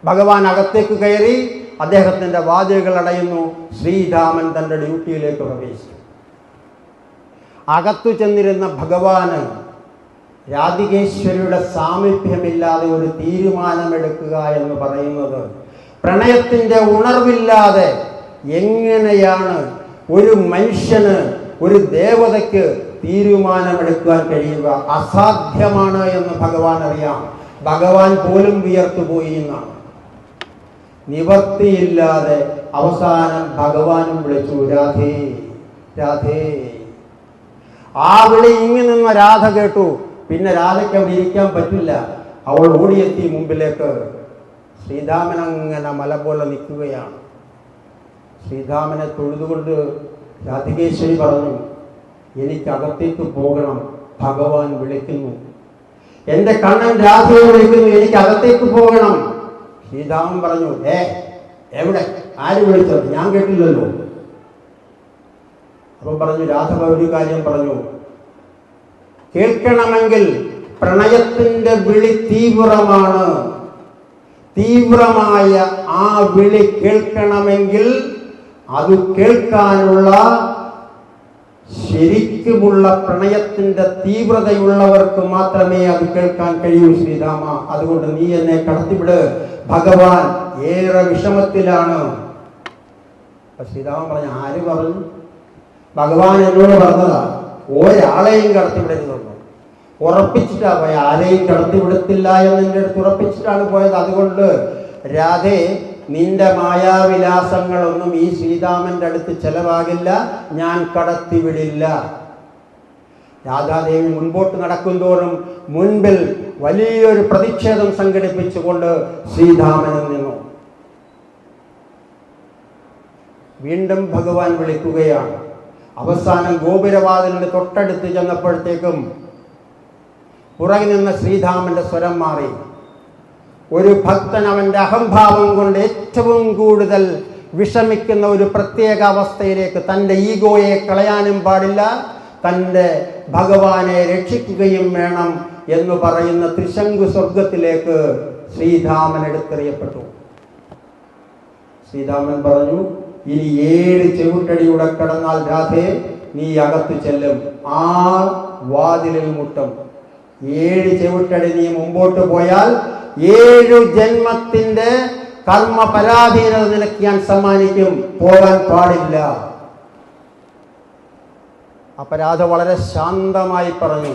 ഭഗവാൻ അകത്തേക്ക് കയറി അദ്ദേഹത്തിൻ്റെ വാതിലുകൾ അടയുന്നു. ശ്രീധാമൻ തൻ്റെ ഡ്യൂട്ടിയിലേക്ക് പ്രവേശിച്ചു. അകത്തു ചെന്നിരുന്ന ഭഗവാന് രാധികേശ്വരിയുടെ സാമീപ്യമില്ലാതെ ഒരു തീരുമാനമെടുക്കുക എന്ന് പറയുന്നത്, പ്രണയത്തിൻ്റെ ഉണർവില്ലാതെ എങ്ങനെയാണ് ഒരു മനുഷ്യന്, ഒരു ദേവതയ്ക്ക് തീരുമാനമെടുക്കാൻ കഴിയുക? അസാധ്യമാണ് എന്ന് ഭഗവാൻ അറിയാം. ഭഗവാൻ പോലും വിയർത്തുപോയി എന്നാണ്. നിവർത്തിയില്ലാതെ അവസാനം ഭഗവാനും വിളിച്ചു, രാധേ രാധേ. ആ വിളി ഇങ്ങി നിന്ന രാധ കേട്ടു. പിന്നെ രാധയ്ക്ക് അവിടെ ഇരിക്കാൻ പറ്റില്ല. അവൾ ഓടിയെത്തി മുമ്പിലേക്ക്. ശ്രീധാമൻ അങ്ങനെ മല പോലെ നിൽക്കുകയാണ്. ശ്രീധാമനെ തൊഴുതുകൊണ്ട് രാധികേശ്വരി പറഞ്ഞു, എനിക്കകത്തേക്ക് പോകണം, ഭഗവാൻ വിളിക്കുന്നു. എൻ്റെ കണ്ണൻ രാധയെ വിളിക്കുന്നു, എനിക്ക് അകത്തേക്ക് പോകണം. ശ്രീധാമൻ പറഞ്ഞു, എവിടെ? ആര് വിളിച്ചത്? ഞാൻ കേട്ടില്ലല്ലോ. അപ്പം പറഞ്ഞു, രാധ ഒരു കാര്യം പറഞ്ഞു, കേൾക്കണമെങ്കിൽ പ്രണയത്തിൻ്റെ വിളി തീവ്രമാണ്. തീവ്രമായ ആ വിളി കേൾക്കണമെങ്കിൽ അത് കേൾക്കാനുള്ള ശരിക്കുമുള്ള പ്രണയത്തിൻ്റെ തീവ്രതയുള്ളവർക്ക് മാത്രമേ അത് കേൾക്കാൻ കഴിയൂ ശ്രീരാമ. അതുകൊണ്ട് നീ എന്നെ കടത്തിവിട്, ഭഗവാൻ ഏറെ വിഷമത്തിലാണ്. ശ്രീരാമൻ പറഞ്ഞു, ആര് പറഞ്ഞു? ഭഗവാൻ എന്നോട് പറഞ്ഞതാ, ഒരാളെയും കടത്തിവിടരുതെന്ന്. ഉറപ്പിച്ചിട്ടാണ് പോയത്. ആരെയും കടത്തിവിടത്തില്ല എന്ന് എൻ്റെ അടുത്ത് ഉറപ്പിച്ചിട്ടാണ് പോയത്. അതുകൊണ്ട് രാധേ, നിന്റെ മായാവിലാസങ്ങളൊന്നും ഈ ശ്രീരാമന്റെ അടുത്ത് ചെലവാകില്ല, ഞാൻ കടത്തിവിടില്ല. രാധാദേവി മുൻപോട്ട് നടക്കുന്തോറും മുൻപിൽ വലിയൊരു പ്രതിഷേധം സംഘടിപ്പിച്ചുകൊണ്ട് ശ്രീരാമനിൽ നിന്നു. വീണ്ടും ഭഗവാൻ വിളിക്കുകയാണ്. അവസാനം ഗോപുരവാതിലിന് തൊട്ടടുത്ത് ചെന്നപ്പോഴത്തേക്കും പുറകിൽ നിന്ന് ശ്രീരാമന്റെ സ്വരം മാറി. ഒരു ഭക്തൻ അവന്റെ അഹംഭാവം കൊണ്ട് ഏറ്റവും കൂടുതൽ വിഷമിക്കുന്ന ഒരു പ്രത്യേക അവസ്ഥയിലേക്ക്, തൻ്റെ ഈഗോയെ കളയാനും പാടില്ല, തൻ്റെ ഭഗവാനെ രക്ഷിക്കുകയും വേണം എന്ന് പറയുന്ന ത്രിശങ്കു സ്വർഗത്തിലേക്ക് ശ്രീരാമൻ എടുത്തെറിയപ്പെട്ടു. ശ്രീരാമൻ പറഞ്ഞു, ഇനി 7 ചെവിട്ടടിയുടെ കടന്നാൽ രാധേ നീ അകത്തു ചെല്ലും, ആ വാതിലിൽ മുട്ടും. 7 ചെവിട്ടടി നീ മുമ്പോട്ട് പോയാൽ 7 ജന്മത്തിന്റെ കർമ്മ പരാധീനത നിനക്ക് ഞാൻ സമ്മാനിക്കും, പോകാൻ പാടില്ല. അപ്പൊ രാധ വളരെ ശാന്തമായി പറഞ്ഞു,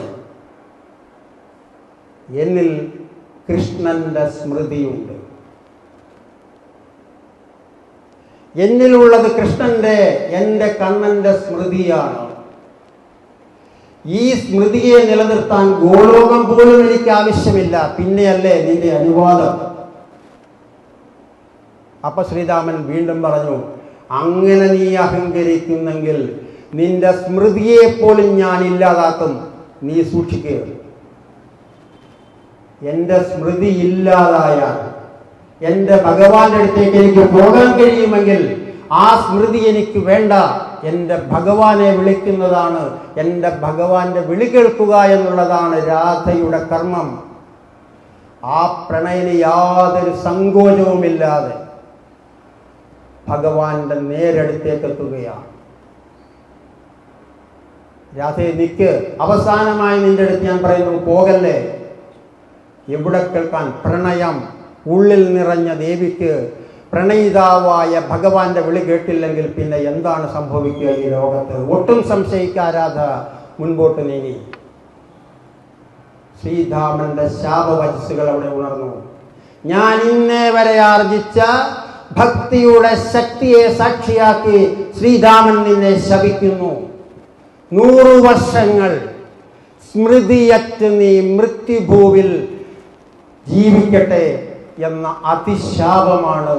എന്നിൽ കൃഷ്ണന്റെ സ്മൃതിയുണ്ട്. എന്നിലുള്ളത് കൃഷ്ണന്റെ, എൻ്റെ കണ്ണന്റെ സ്മൃതിയാണ്. ഈ സ്മൃതിയെ നിലനിർത്താൻ ഗോലോകം പോലും എനിക്ക് ആവശ്യമില്ല, പിന്നെയല്ലേ നിന്റെ അനുവാദം. അപ്പൊ ശ്രീരാമൻ വീണ്ടും പറഞ്ഞു, അങ്ങനെ നീ അഹങ്കരിക്കുന്നെങ്കിൽ നിന്റെ സ്മൃതിയെ പോലും ഞാൻ ഇല്ലാതാക്കും, നീ സൂക്ഷിക്കുക. എൻ്റെ സ്മൃതി ഇല്ലാതായാൽ എൻ്റെ ഭഗവാന്റെ അടുത്തേക്ക് എനിക്ക് പോകാൻ കഴിയുമെങ്കിൽ ആ സ്മൃതി എനിക്ക് വേണ്ട. എൻ്റെ ഭഗവാനെ വിളിക്കുന്നതാണ്, എൻ്റെ ഭഗവാന്റെ വിളി കേൾക്കുക എന്നുള്ളതാണ് രാധയുടെ കർമ്മം. ആ പ്രണയിന് യാതൊരു സങ്കോചവുമില്ലാതെ ഭഗവാന്റെ നേരടുത്തേക്ക് എത്തുകയാണ്. രാധയെ നിക്ക്, അവസാനമായി നിന്റെ അടുത്ത് ഞാൻ പറയുന്നു, പോകല്ലേ. എവിടെ കേൾക്കാൻ? പ്രണയം ഉള്ളിൽ നിറഞ്ഞ ദേവിക്ക് പ്രണയിതാവായ ഭഗവാന്റെ വിളി കേട്ടില്ലെങ്കിൽ പിന്നെ എന്താണ് സംഭവിക്കുക ഈ ലോകത്ത്? ഒട്ടും സംശയിക്കാരാധ മുൻപോട്ട് നീങ്ങി. ശ്രീരാമന്റെ ശാപവചസ്സുകൾ അവിടെ ഉണർന്നു. ഞാൻ ഇന്നേ വരെ ആർജിച്ച ഭക്തിയുടെ ശക്തിയെ സാക്ഷിയാക്കി ശ്രീരാമൻ നിന്നെ ശപിക്കുന്നു. 100 വർഷങ്ങൾ സ്മൃതിയറ്റ് നീ മൃത്യുഭൂവിൽ ജീവിക്കട്ടെ എന്ന അതിശാപമാണ്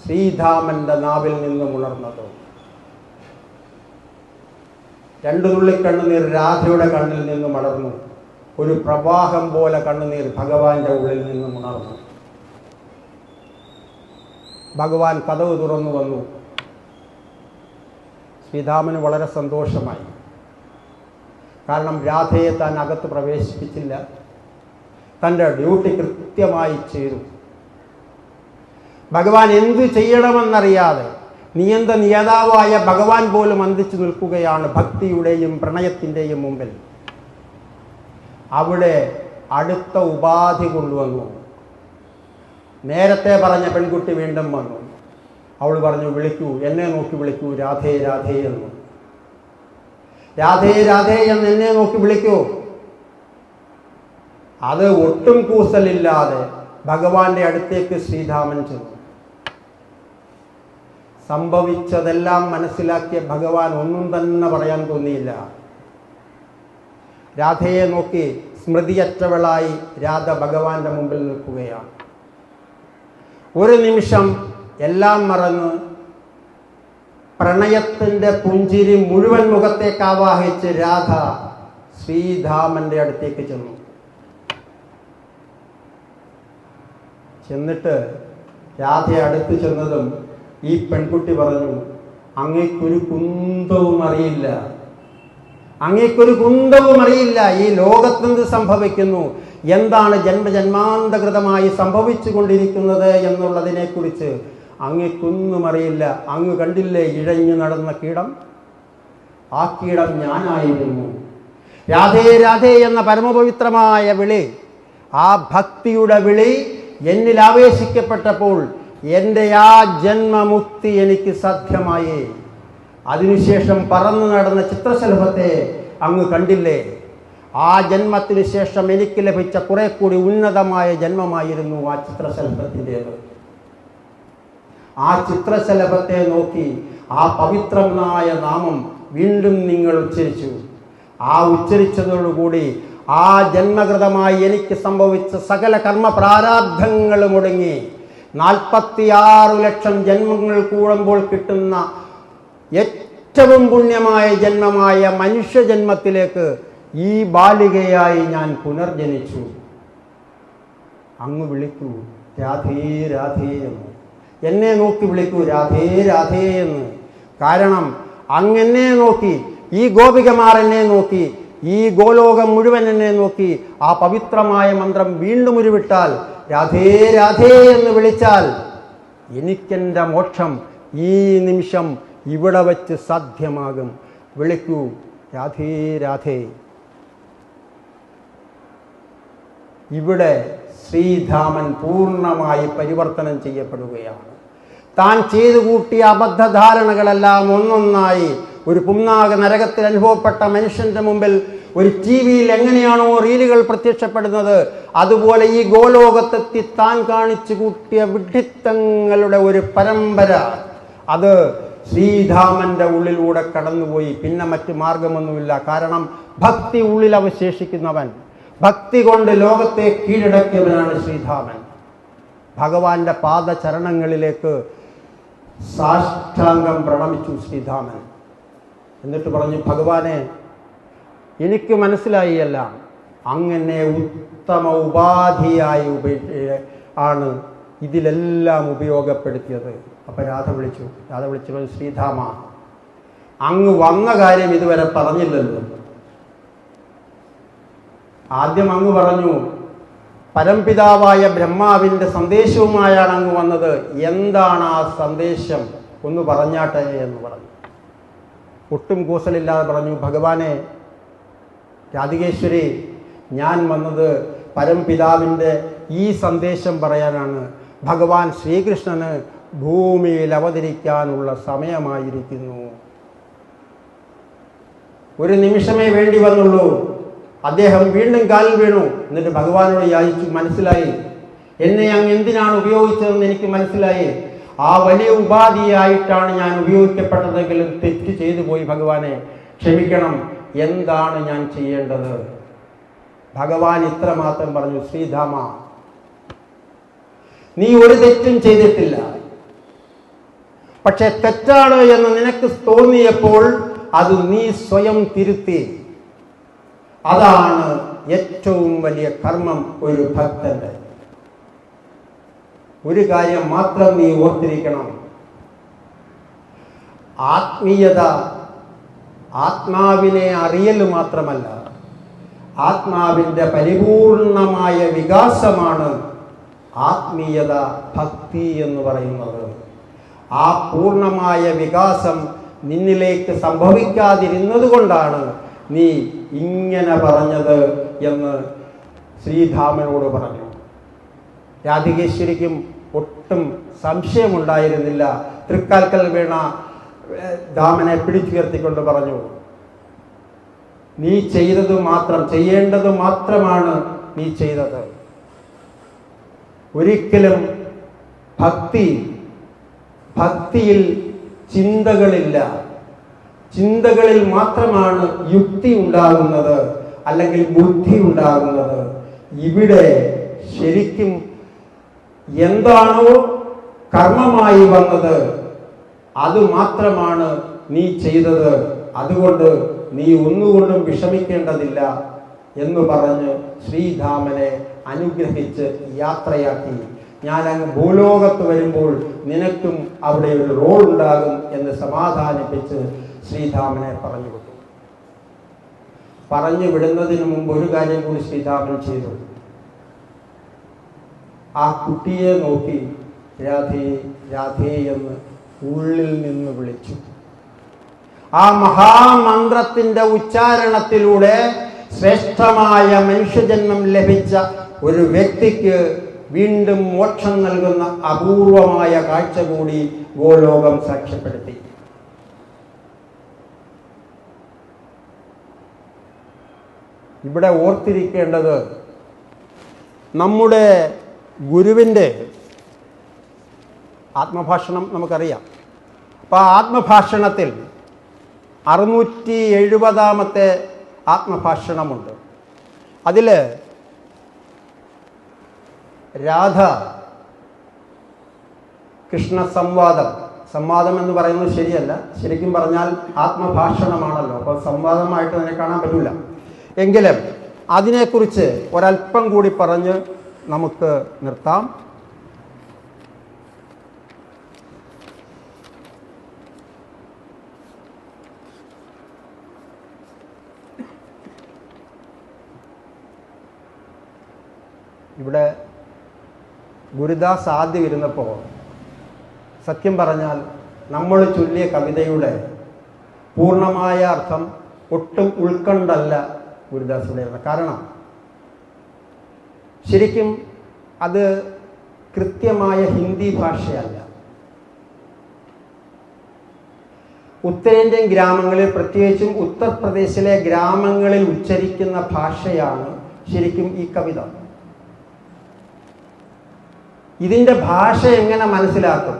ശ്രീരാമന്റെ നാവിൽ നിന്നും ഉണർന്നത്. 2 തുള്ളി കണ്ണുനീർ രാധയുടെ കണ്ണിൽ നിന്നും അടർന്നു. ഒരു പ്രവാഹം പോലെ കണ്ണുനീർ ഭഗവാന്റെ ഉള്ളിൽ നിന്നും ഉണർന്നു. ഭഗവാൻ കതവ് തുറന്നു വന്നു. ശ്രീരാമന് വളരെ സന്തോഷമായി. കാരണം രാധയെ താൻ അകത്ത് പ്രവേശിപ്പിച്ചില്ല, തൻ്റെ ഡ്യൂട്ടി കൃത്യമായി ചെയ്തു. ഭഗവാൻ എന്തു ചെയ്യണമെന്നറിയാതെ നിയതാവായ ഭഗവാൻ പോലും അന്തിച്ചു നിൽക്കുകയാണ് ഭക്തിയുടെയും പ്രണയത്തിൻ്റെയും മുമ്പിൽ. അവിടെ അടുത്ത ഉപാധി കൊണ്ടുവന്നു. നേരത്തെ പറഞ്ഞ പെൺകുട്ടി വീണ്ടും വന്നു. അവൾ പറഞ്ഞു, വിളിക്കൂ, എന്നെ നോക്കി വിളിക്കൂ, രാധേ രാധേ എന്ന്. രാധേ രാധേ എന്ന് എന്നെ നോക്കി വിളിക്കൂ. അത് ഒട്ടും കൂസലില്ലാതെ ഭഗവാന്റെ അടുത്തേക്ക് ശ്രീരാമൻ ചെന്നു. സംഭവിച്ചതെല്ലാം മനസ്സിലാക്കിയ ഭഗവാൻ ഒന്നും തന്നെ പറയാൻ തോന്നിയില്ല. രാധയെ നോക്കി സ്മൃതിയറ്റവളായി രാധ ഭഗവാന്റെ മുമ്പിൽ നിൽക്കുകയാണ്. ഒരു നിമിഷം എല്ലാം മറന്ന് പ്രണയത്തിൻ്റെ പുഞ്ചിരി മുഴുവൻ മുഖത്തേക്ക് ആവാഹിച്ച് രാധ ശ്രീരാമന്റെ അടുത്തേക്ക് ചെന്നു. ചെന്നിട്ട് രാധയെ അടുത്ത് ചെന്നതും ഈ പെൺകുട്ടി പറഞ്ഞു, അങ്ങേക്കൊരു കുന്തവും അറിയില്ല, അങ്ങേക്കൊരു കുന്തവും അറിയില്ല. ഈ ലോകത്തെന്ത് സംഭവിക്കുന്നു, എന്താണ് ജന്മജന്മാന്തകൃതമായി സംഭവിച്ചു കൊണ്ടിരിക്കുന്നത് എന്നുള്ളതിനെക്കുറിച്ച് അങ്ങേക്കൊന്നും അറിയില്ല. അങ്ങ് കണ്ടില്ലേ ഇഴഞ്ഞു നടന്ന കീടം? ആ കീടം ഞാനായിരുന്നു. രാധേ രാധേ എന്ന പരമപവിത്രമായ വിളി, ആ ഭക്തിയുടെ വിളി എന്നിൽ ആവേശിക്കപ്പെട്ടപ്പോൾ എൻ്റെ ആ ജന്മമുക്തി എനിക്ക് സാധ്യമായി. അതിനുശേഷം പറന്നു നടന്ന ചിത്രശലഭത്തെ അങ്ങ് കണ്ടില്ലേ? ആ ജന്മത്തിന് ശേഷം എനിക്ക് ലഭിച്ച കുറെ കൂടി ഉന്നതമായ ജന്മമായിരുന്നു ആ ചിത്രശലഭത്തിൻ്റേത്. ആ ചിത്രശലഭത്തെ നോക്കി ആ പവിത്രമായ നാമം വീണ്ടും നിങ്ങൾ ഉച്ചരിച്ചു. ആ ഉച്ചരിച്ചതോടുകൂടി ആ ജന്മകൃതമായി എനിക്ക് സംഭവിച്ച സകല കർമ്മ പ്രാരാബ്ധങ്ങൾ മുടങ്ങി. 46 ലക്ഷം ജന്മങ്ങൾ കൂടുമ്പോൾ കിട്ടുന്ന ഏറ്റവും പുണ്യമായ ജന്മമായ മനുഷ്യജന്മത്തിലേക്ക് ഈ ബാലികയായി ഞാൻ പുനർജനിച്ചു. അങ്ങ് വിളിക്കൂ രാധേ രാധേ എന്ന്, എന്നെ നോക്കി വിളിക്കൂ രാധേ രാധേ എന്ന്. കാരണം അങ്ങെന്നെ നോക്കി, ഈ ഗോപികമാർ എന്നെ നോക്കി, ഈ ഗോലോകം മുഴുവൻ എന്നെ നോക്കി ആ പവിത്രമായ മന്ത്രം വീണ്ടും ഉരുവിട്ടാൽ, രാധേ രാധേ എന്ന് വിളിച്ചാൽ എനിക്കെൻ്റെ മോക്ഷം ഈ നിമിഷം ഇവിടെ വച്ച് സാധ്യമാകും. വിളിക്കൂ രാധേ രാധേ. ഇവിടെ ശ്രീധാമൻ പൂർണ്ണമായി പരിവർത്തനം ചെയ്യപ്പെടുകയാണ്. താൻ ചെയ്തു കൂട്ടിയ അബദ്ധധാരണകളെല്ലാം ഒന്നൊന്നായി ഒരു പുന്നാക നരകത്തിൽ അനുഭവപ്പെട്ട മനുഷ്യന്റെ മുമ്പിൽ ഒരു TV-യിൽ എങ്ങനെയാണോ റീലുകൾ പ്രത്യക്ഷപ്പെടുന്നത്, അതുപോലെ ഈ ഗോലോകത്തെത്തി താൻ കാണിച്ചു കൂട്ടിയ വിഡ്ഢിത്തങ്ങളുടെ ഒരു പരമ്പര അത് ശ്രീധാമന്റെ ഉള്ളിലൂടെ കടന്നുപോയി. പിന്നെ മറ്റു മാർഗമൊന്നുമില്ല. കാരണം ഭക്തി ഉള്ളിൽ അവശേഷിക്കുന്നവൻ, ഭക്തി കൊണ്ട് ലോകത്തെ കീഴടക്കിയവനാണ് ശ്രീധാമൻ. ഭഗവാന്റെ പാദചരണങ്ങളിലേക്ക് സാഷ്ടാംഗം പ്രണമിച്ചു ശ്രീധാമൻ. എന്നിട്ട് പറഞ്ഞു, ഭഗവാനെ, എനിക്ക് മനസ്സിലായി എല്ലാം അങ്ങനെ ഉത്തമ ഉപാധിയായി ആണ് ഇതിലെല്ലാം ഉപയോഗപ്പെടുത്തിയത്. അപ്പം രാധ വിളിച്ചു. ശ്രീധാമ, അങ്ങ് വന്ന കാര്യം ഇതുവരെ പറഞ്ഞില്ലല്ലോ. ആദ്യം അങ്ങ് പറഞ്ഞു പരംപിതാവായ ബ്രഹ്മാവിൻ്റെ സന്ദേശവുമായാണ് അങ്ങ് വന്നത്. എന്താണ് ആ സന്ദേശം ഒന്ന് പറഞ്ഞാട്ടെ എന്ന് പറഞ്ഞു. ഒട്ടും കൂസലില്ലാതെ പറഞ്ഞു, ഭഗവാനെ, രാധികേശ്വരി, ഞാൻ വന്നത് പരംപിതാവിൻ്റെ ഈ സന്ദേശം പറയാനാണ്. ഭഗവാൻ ശ്രീകൃഷ്ണന് ഭൂമിയിൽ അവതരിക്കാനുള്ള സമയമായിരിക്കുന്നു. ഒരു നിമിഷമേ വേണ്ടി വന്നുള്ളൂ. അദ്ദേഹം വീണ്ടും കാലിൽ വീണു. എന്നിട്ട് ഭഗവാനോട് യാചിച്ചു. മനസ്സിലായി, എന്നെ അങ്ങ് എന്തിനാണ് ഉപയോഗിച്ചതെന്ന് എനിക്ക് മനസ്സിലായി. ആ വലിയ ഉപാധിയായിട്ടാണ് ഞാൻ ഉപയോഗിക്കപ്പെട്ടതെങ്കിലും തെറ്റ് ചെയ്തു പോയി. ഭഗവാനെ ക്ഷമിക്കണം. എന്താണ് ഞാൻ ചെയ്യേണ്ടത്? ഭഗവാൻ ഇത്രമാത്രം പറഞ്ഞു, ശ്രീധാമ, നീ ഒരു തെറ്റും ചെയ്തിട്ടില്ല. പക്ഷെ തെറ്റാണ് എന്ന് നിനക്ക് തോന്നിയപ്പോൾ അത് നീ സ്വയം തിരുത്തി. അതാണ് ഏറ്റവും വലിയ കർമ്മം ഒരു ഭക്തന്റെ. ഒരു കാര്യം മാത്രം നീ ഓർത്തിരിക്കണം, ആത്മീയത ആത്മാവിനെ അറിയൽ മാത്രമല്ല, ആത്മാവിൻ്റെ പരിപൂർണമായ വികാസമാണ് ആത്മീയത, ഭക്തി എന്ന് പറയുന്നത്. ആ പൂർണ്ണമായ വികാസം നിന്നിലേക്ക് സംഭവിക്കാതിരുന്നത് കൊണ്ടാണ് നീ ഇങ്ങനെ പറഞ്ഞത് എന്ന് ശ്രീധാമനോട് പറഞ്ഞു. രാധികേശ്വരിക്കും ഒട്ടും സംശയമുണ്ടായിരുന്നില്ല. തൃക്കാൽക്കൽ വീണ ധാമനെ പിടിച്ചുയർത്തിക്കൊണ്ട് പറഞ്ഞു, നീ ചെയ്തത് മാത്രം, ചെയ്യേണ്ടത് മാത്രമാണ് നീ ചെയ്തത്. ഒരിക്കലും ഭക്തിയിൽ ചിന്തകളില്ല. ചിന്തകളിൽ മാത്രമാണ് യുക്തി ഉണ്ടാകുന്നത്, അല്ലെങ്കിൽ ബുദ്ധി ഉണ്ടാകുന്നത്. ഇവിടെ ശരിക്കും എന്താണോ കർമ്മമായി വന്നത് അത് മാത്രമാണ് നീ ചെയ്തത്. അതുകൊണ്ട് നീ ഒന്നുകൊണ്ടും വിഷമിക്കേണ്ടതില്ല എന്ന് പറഞ്ഞ് ശ്രീധാമനെ അനുഗ്രഹിച്ച് യാത്രയാക്കി. ഞാൻ അങ്ങ് ഭൂലോകത്ത് വരുമ്പോൾ നിനക്കും അവിടെ ഒരു റോൾ ഉണ്ടാകും എന്ന് സമാധാനിപ്പിച്ച് ശ്രീധാമനെ പറഞ്ഞു വിട്ടു. പറഞ്ഞു വിടുന്നതിന് മുമ്പ് ഒരു കാര്യം കൂടി ശ്രീധാമൻ ചെയ്തു. ആ കുട്ടിയെ നോക്കി രാധേ രാധേ എന്ന് ഉള്ളിൽ നിന്ന് വിളിച്ചു. ആ മഹാമന്ത്രത്തിന്റെ ഉച്ചാരണത്തിലൂടെ ശ്രേഷ്ഠമായ മനുഷ്യജന്മം ലഭിച്ച ഒരു വ്യക്തിക്ക് വീണ്ടും മോക്ഷം നൽകുന്ന അപൂർവമായ കാഴ്ച കൂടി ഗോലോകം സാക്ഷ്യപ്പെടുത്തി. ഇവിടെ ഓർത്തിരിക്കേണ്ടത് നമ്മുടെ ഗുരുവിൻ്റെ ആത്മഭാഷണം നമുക്കറിയാം. അപ്പോൾ ആ ആത്മഭാഷണത്തിൽ 670 ആത്മഭാഷണമുണ്ട്. അതിൽ രാധ കൃഷ്ണ സംവാദം എന്ന് പറയുന്നത് ശരിയല്ല. ശരിക്കും പറഞ്ഞാൽ ആത്മഭാഷണമാണല്ലോ. അപ്പോൾ സംവാദമായിട്ട് അതിനെ കാണാൻ പറ്റില്ല. എങ്കിലും അതിനെക്കുറിച്ച് ഒരല്പം കൂടി പറഞ്ഞ് നമുക്ക് നിർത്താം. ഇവിടെ ഗുരുദാസ് ആദ്യം ഇരുന്നപ്പോൾ സത്യം പറഞ്ഞാൽ നമ്മൾ ചൊല്ലിയ കവിതയുടെ പൂർണ്ണമായ അർത്ഥം ഒട്ടും ഉൾക്കൊണ്ടല്ല ഗുരുദാസ് ഇവിടെ ഇരുന്നത്. കാരണം ശരിക്കും അത് കൃത്യമായ ഹിന്ദി ഭാഷയല്ല. ഉത്തരേന്ത്യൻ ഗ്രാമങ്ങളിൽ, പ്രത്യേകിച്ചും ഉത്തർപ്രദേശിലെ ഗ്രാമങ്ങളിൽ ഉച്ചരിക്കുന്ന ഭാഷയാണ് ശരിക്കും ഈ കവിത. ഇതിൻ്റെ ഭാഷ എങ്ങനെ മനസ്സിലാക്കും?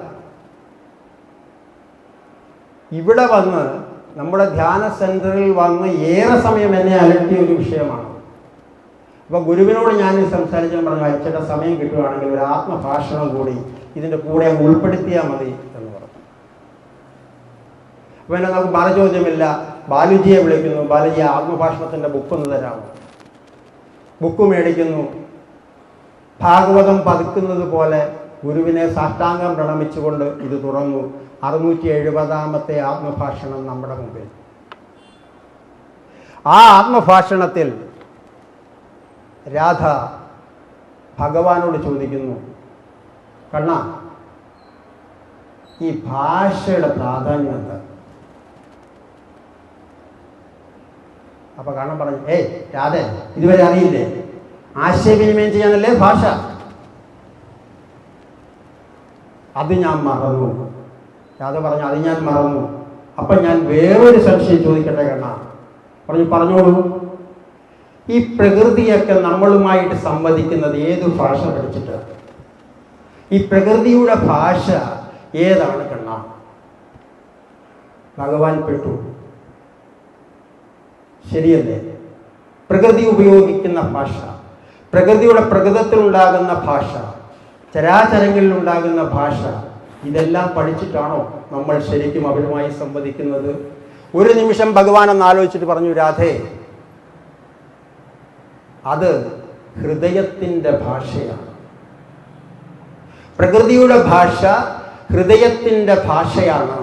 ഇവിടെ വന്ന് നമ്മുടെ ധ്യാന സെൻറ്ററിൽ വന്ന് ഏറെ സമയം എന്നെ അലട്ടിയ ഒരു വിഷയമാണ്. അപ്പോൾ ഗുരുവിനോട് ഞാൻ സംസാരിച്ചാൽ പറഞ്ഞു, അയച്ചിട്ട് സമയം കിട്ടുകയാണെങ്കിൽ ഒരു ആത്മഭാഷണം കൂടി ഇതിൻ്റെ കൂടെ ഉൾപ്പെടുത്തിയാൽ മതി എന്ന് പറഞ്ഞു. അപ്പോൾ എന്നെ നമുക്ക് മറുചോദ്യമില്ല, ബാലുജിയെ വിളിക്കുന്നു. ബാലുജി ആത്മഭാഷണത്തിൻ്റെ ബുക്കൊന്ന് തരാമോ? ബുക്ക് മേടിക്കുന്നു. ഭാഗവതം പതുക്കുന്നത് പോലെ ഗുരുവിനെ സാഷ്ടാംഗം പ്രണമിച്ചുകൊണ്ട് ഇത് തുറന്നു. 670 ആത്മഭാഷണം നമ്മുടെ മുമ്പിൽ. ആ ആത്മഭാഷണത്തിൽ രാധ ഭഗവാനോട് ചോദിക്കുന്നു, കണ്ണ, ഈ ഭാഷയുടെ പ്രാധാന്യം എന്താ? അപ്പൊ കണ്ണൻ പറഞ്ഞു, രാധ, ഇതുവരെ അറിയില്ലേ? ആശയവിനിമയം ചെയ്യാനല്ലേ ഭാഷ? അത് ഞാൻ മറന്നു. രാധ പറഞ്ഞു, അത് ഞാൻ മറന്നു. അപ്പം ഞാൻ വേറൊരു സംശയം ചോദിക്കട്ടെ കണ്ണ? പറഞ്ഞോളൂ. ഈ പ്രകൃതിയൊക്കെ നമ്മളുമായിട്ട് സംവദിക്കുന്നത് ഏത് ഭാഷ പഠിച്ചിട്ട്? ഈ പ്രകൃതിയുടെ ഭാഷ ഏതാണ് കണ്ണ? ഭഗവാൻ പെട്ടു. ശരിയല്ലേ? പ്രകൃതി ഉപയോഗിക്കുന്ന ഭാഷ, പ്രകൃതിയുടെ പ്രകൃതത്തിലുണ്ടാകുന്ന ഭാഷ, ചരാചരങ്ങളിൽ ഉണ്ടാകുന്ന ഭാഷ, ഇതെല്ലാം പഠിച്ചിട്ടാണോ നമ്മൾ ശരിക്കും അവരുമായി സംവദിക്കുന്നത്? ഒരു നിമിഷം ഭഗവാൻ ഒന്ന് ആലോചിച്ചിട്ട് പറഞ്ഞു, രാധേ, അത് ഹൃദയത്തിൻ്റെ ഭാഷയാണ്. പ്രകൃതിയുടെ ഭാഷ ഹൃദയത്തിൻ്റെ ഭാഷയാണ്.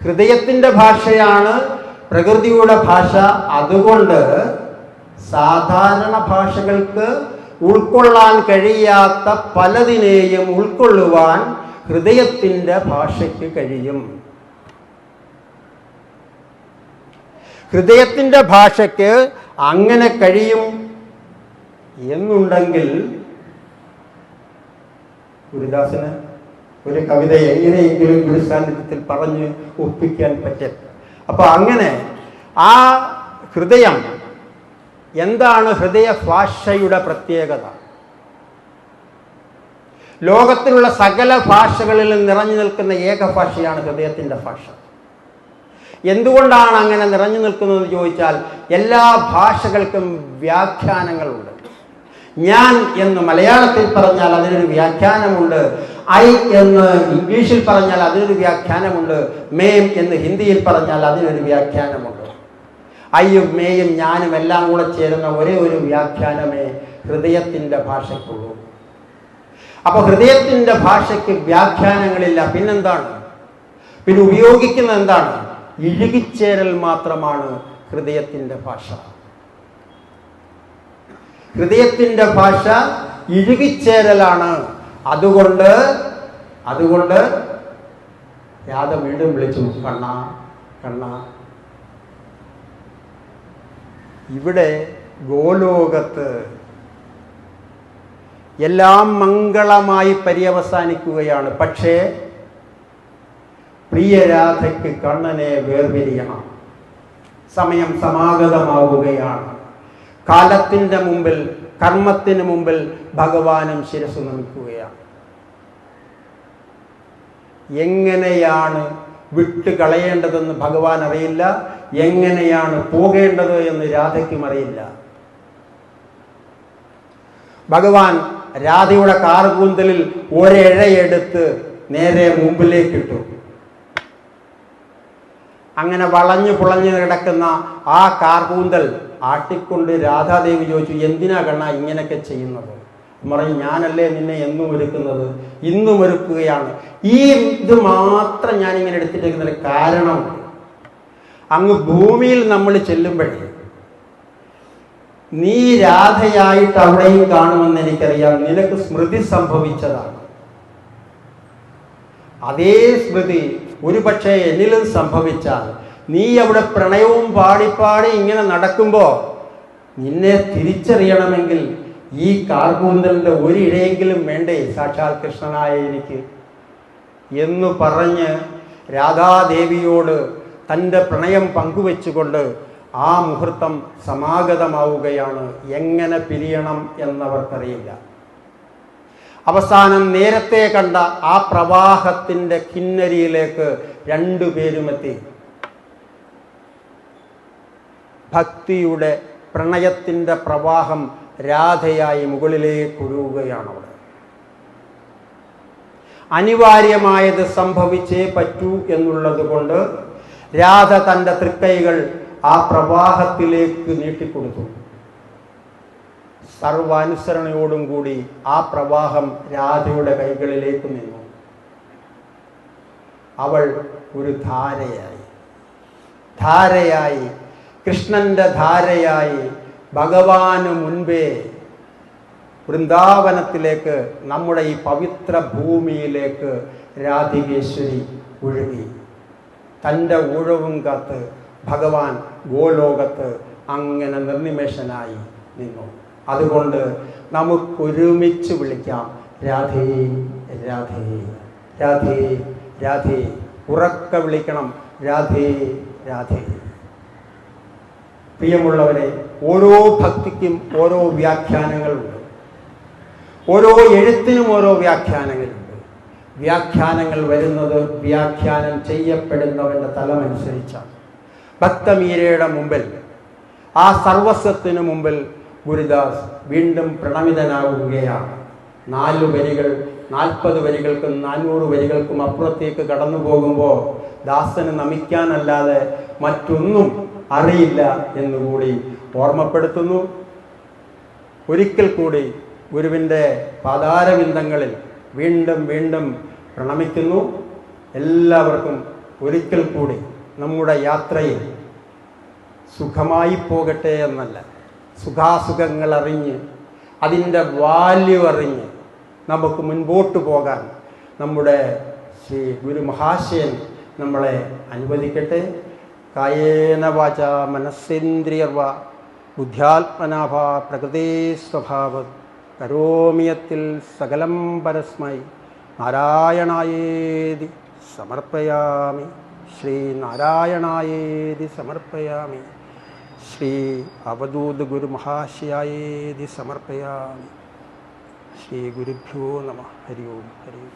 ഹൃദയത്തിൻ്റെ ഭാഷയാണ് പ്രകൃതിയുടെ ഭാഷ. അതുകൊണ്ട് സാധാരണ ഭാഷകൾക്ക് ഉൾക്കൊള്ളാൻ കഴിയാത്ത പലതിനെയും ഉൾക്കൊള്ളുവാൻ ഹൃദയത്തിൻ്റെ ഭാഷയ്ക്ക് കഴിയും. ഹൃദയത്തിൻ്റെ ഭാഷയ്ക്ക് അങ്ങനെ കഴിയും എന്നുണ്ടെങ്കിൽ ഗുരുദാസന് ഒരു കവിത എങ്ങനെയെങ്കിലും ഗുരുസാന്നിധ്യത്തിൽ പറഞ്ഞ് ഒപ്പിക്കാൻ പറ്റും. അപ്പൊ അങ്ങനെ ആ ഹൃദയം എന്താണ്? ഹൃദയ ഭാഷയുടെ പ്രത്യേകത ലോകത്തിലുള്ള സകല ഭാഷകളിലും നിറഞ്ഞു നിൽക്കുന്ന ഏക ഭാഷയാണ് ഹൃദയത്തിൻ്റെ ഭാഷ. എന്തുകൊണ്ടാണ് അങ്ങനെ നിറഞ്ഞു നിൽക്കുന്നതെന്ന് ചോദിച്ചാൽ, എല്ലാ ഭാഷകൾക്കും വ്യാഖ്യാനങ്ങളുണ്ട്. ഞാൻ എന്ന് മലയാളത്തിൽ പറഞ്ഞാൽ അതിനൊരു വ്യാഖ്യാനമുണ്ട്. ഐ എന്ന് ഇംഗ്ലീഷിൽ പറഞ്ഞാൽ അതിനൊരു വ്യാഖ്യാനമുണ്ട്. മേം എന്ന് ഹിന്ദിയിൽ പറഞ്ഞാൽ അതിനൊരു വ്യാഖ്യാനമുണ്ട്. ഐയും മേയും ഞാനും എല്ലാം കൂടെ ചേരുന്ന ഒരേ ഒരു വ്യാഖ്യാനമേ ഹൃദയത്തിൻ്റെ ഭാഷയ്ക്കുള്ളൂ. അപ്പോൾ ഹൃദയത്തിൻ്റെ ഭാഷയ്ക്ക് വ്യാഖ്യാനങ്ങളില്ല. പിന്നെന്താണ്? പിന്നെ ഉപയോഗിക്കുന്നത് എന്താണ്? ഇഴുകിച്ചേരൽ മാത്രമാണ് ഹൃദയത്തിൻ്റെ ഭാഷ. ഹൃദയത്തിൻ്റെ ഭാഷ ഇഴുകിച്ചേരലാണ്. അതുകൊണ്ട് രാധ വീണ്ടും വിളിച്ചു, കണ്ണ കണ്ണ. ഇവിടെ ഗോലോകത്ത് എല്ലാം മംഗളമായി പര്യവസാനിക്കുകയാണ്. പക്ഷേ പ്രിയ രാധയ്ക്ക് കണ്ണനെ വേർപിരിയണം. സമയം സമാഗതമാവുകയാണ്. കാലത്തിൻ്റെ മുമ്പിൽ, കർമ്മത്തിന് മുമ്പിൽ ഭഗവാനും ശിരസ്സ് നമിക്കുകയാണ്. എങ്ങനെയാണ് വിട്ടുകളയേണ്ടതെന്ന് ഭഗവാൻ അറിയില്ല, എങ്ങനെയാണ് പോകേണ്ടത് എന്ന് രാധയ്ക്കും അറിയില്ല. ഭഗവാൻ രാധയുടെ കാർകൂന്തലിൽ ഒരെഴയെടുത്ത് നേരെ മുമ്പിലേക്കിട്ടു. അങ്ങനെ വളഞ്ഞു പുളഞ്ഞു കിടക്കുന്ന ആ കാർകൂന്തൽ ആട്ടിക്കൊണ്ട് രാധാദേവി ചോദിച്ചു, എന്തിനാ കണ്ണ ഇങ്ങനെയൊക്കെ ചെയ്യുന്നത്? പറയും, ഞാനല്ലേ നിന്നെ എന്നും ഒരുക്കുന്നത്, ഇന്നും ഒരുക്കുകയാണ്. ഈ ഇത് മാത്രം ഞാനിങ്ങനെ എടുത്തിട്ടേക്കുന്നതിന് കാരണം, അങ്ങ് ഭൂമിയിൽ നമ്മൾ ചെല്ലുമ്പോഴേ നീ രാധയായിട്ട് അവിടെയും കാണുമെന്ന് എനിക്കറിയാം. നിനക്ക് സ്മൃതി സംഭവിച്ചതാണ്. അതേ സ്മൃതി ഒരു പക്ഷേ എന്നിലും സംഭവിച്ചാൽ നീ അവിടെ പ്രണയവും പാടിപ്പാടി ഇങ്ങനെ നടക്കുമ്പോൾ നിന്നെ തിരിച്ചറിയണമെങ്കിൽ ഈ കാർകൂന്തലിൻ്റെ ഒരിഴയെങ്കിലും വേണ്ടേ സാക്ഷാൽ കൃഷ്ണനായ എനിക്ക് എന്ന് പറഞ്ഞ് രാധാദേവിയോട് തൻ്റെ പ്രണയം പങ്കുവെച്ചുകൊണ്ട് ആ മുഹൂർത്തം സമാഗതമാവുകയാണ്. എങ്ങനെ പിരിയണം എന്നവർക്കറിയില്ല. അവസാനം നേരത്തെ കണ്ട ആ പ്രവാഹത്തിൻ്റെ കിന്നരിയിലേക്ക് രണ്ടുപേരുമെത്തി. ഭക്തിയുടെ പ്രണയത്തിൻ്റെ പ്രവാഹം രാധയായി മുകളിലേക്ക് ഒഴുകുകയാണ്. അവിടെ അനിവാര്യമായത് സംഭവിച്ചേ പറ്റൂ എന്നുള്ളത് കൊണ്ട് രാധ തൻ്റെ തൃക്കൈകൾ ആ പ്രവാഹത്തിലേക്ക് നീട്ടിക്കൊടുത്തു. സർവാനുസരണയോടും കൂടി ആ പ്രവാഹം രാധയുടെ കൈകളിലേക്ക് നിന്നു. അവൾ ഒരു ധാരയായി കൃഷ്ണന്റെ ധാരയായി ഭഗവാന് മുൻപേ വൃന്ദാവനത്തിലേക്ക്, നമ്മുടെ ഈ പവിത്ര ഭൂമിയിലേക്ക് രാധികേശ്വരി ഒഴുകി. തൻ്റെ ഊഴവും കാത്ത് ഭഗവാൻ ഗോലോകത്ത് അങ്ങനെ നിർനിമേഷനായി നിന്നു. അതുകൊണ്ട് നമുക്കൊരുമിച്ച് വിളിക്കാം, രാധേ രാധേ രാധേ രാധേ. ഉറക്ക വിളിക്കണം, രാധേ രാധേ. പ്രിയമുള്ളവരെ, ഓരോ ഭക്തിക്കും ഓരോ വ്യാഖ്യാനങ്ങളുണ്ട്, ഓരോ എഴുത്തിനും ഓരോ വ്യാഖ്യാനങ്ങളുണ്ട്. വ്യാഖ്യാനങ്ങൾ വരുന്നത് വ്യാഖ്യാനം ചെയ്യപ്പെടുന്നവൻ്റെ തലമനുസരിച്ചാണ്. ഭക്തമീരയുടെ മുമ്പിൽ, ആ സർവസ്വത്തിനു മുമ്പിൽ ഗുരുദാസ് വീണ്ടും പ്രണമിതനാകുകയാണ്. 4 വരികൾ 40 വരികൾക്കും 400 വരികൾക്കും അപ്പുറത്തേക്ക് കടന്നു പോകുമ്പോൾ ദാസന് നമിക്കാനല്ലാതെ മറ്റൊന്നും അറിയില്ല എന്നുകൂടി ഓർമ്മപ്പെടുത്തുന്നു. ഒരിക്കൽ കൂടി ഗുരുവിൻ്റെ പാതാരവിന്ദങ്ങളിൽ വീണ്ടും വീണ്ടും പ്രണമിക്കുന്നു. എല്ലാവർക്കും ഒരിക്കൽ കൂടി നമ്മുടെ യാത്രയിൽ സുഖമായി പോകട്ടെ എന്നല്ല, സുഖാസുഖങ്ങൾ അറിഞ്ഞ് അതിൻ്റെ വാല്യൂ അറിഞ്ഞ് നമുക്ക് മുൻപോട്ട് പോകാൻ നമ്മുടെ ശ്രീ ഗുരു മഹാശയൻ നമ്മളെ അനുവദിക്കട്ടെ. കായേന വാച മനസ്സേന്ദ്രിയർവ ബുദ്ധ്യാത്മനാഭ പ്രകൃതേ സ്വഭാവം കരോമിയത്തിൽ സകലം പരസ്മൈ നാരായണായേതി സമർപ്പയാമി. ശ്രീ നാരായണായേതി സമർപ്പയാമി. ശ്രീ അവധൂത് ഗുരു മഹാശയായേതി സമർപ്പയാമി. ശ്രീ ഗുരുഭ്യോ നമഃ. ഹരി ഓം ഹരി ഓം.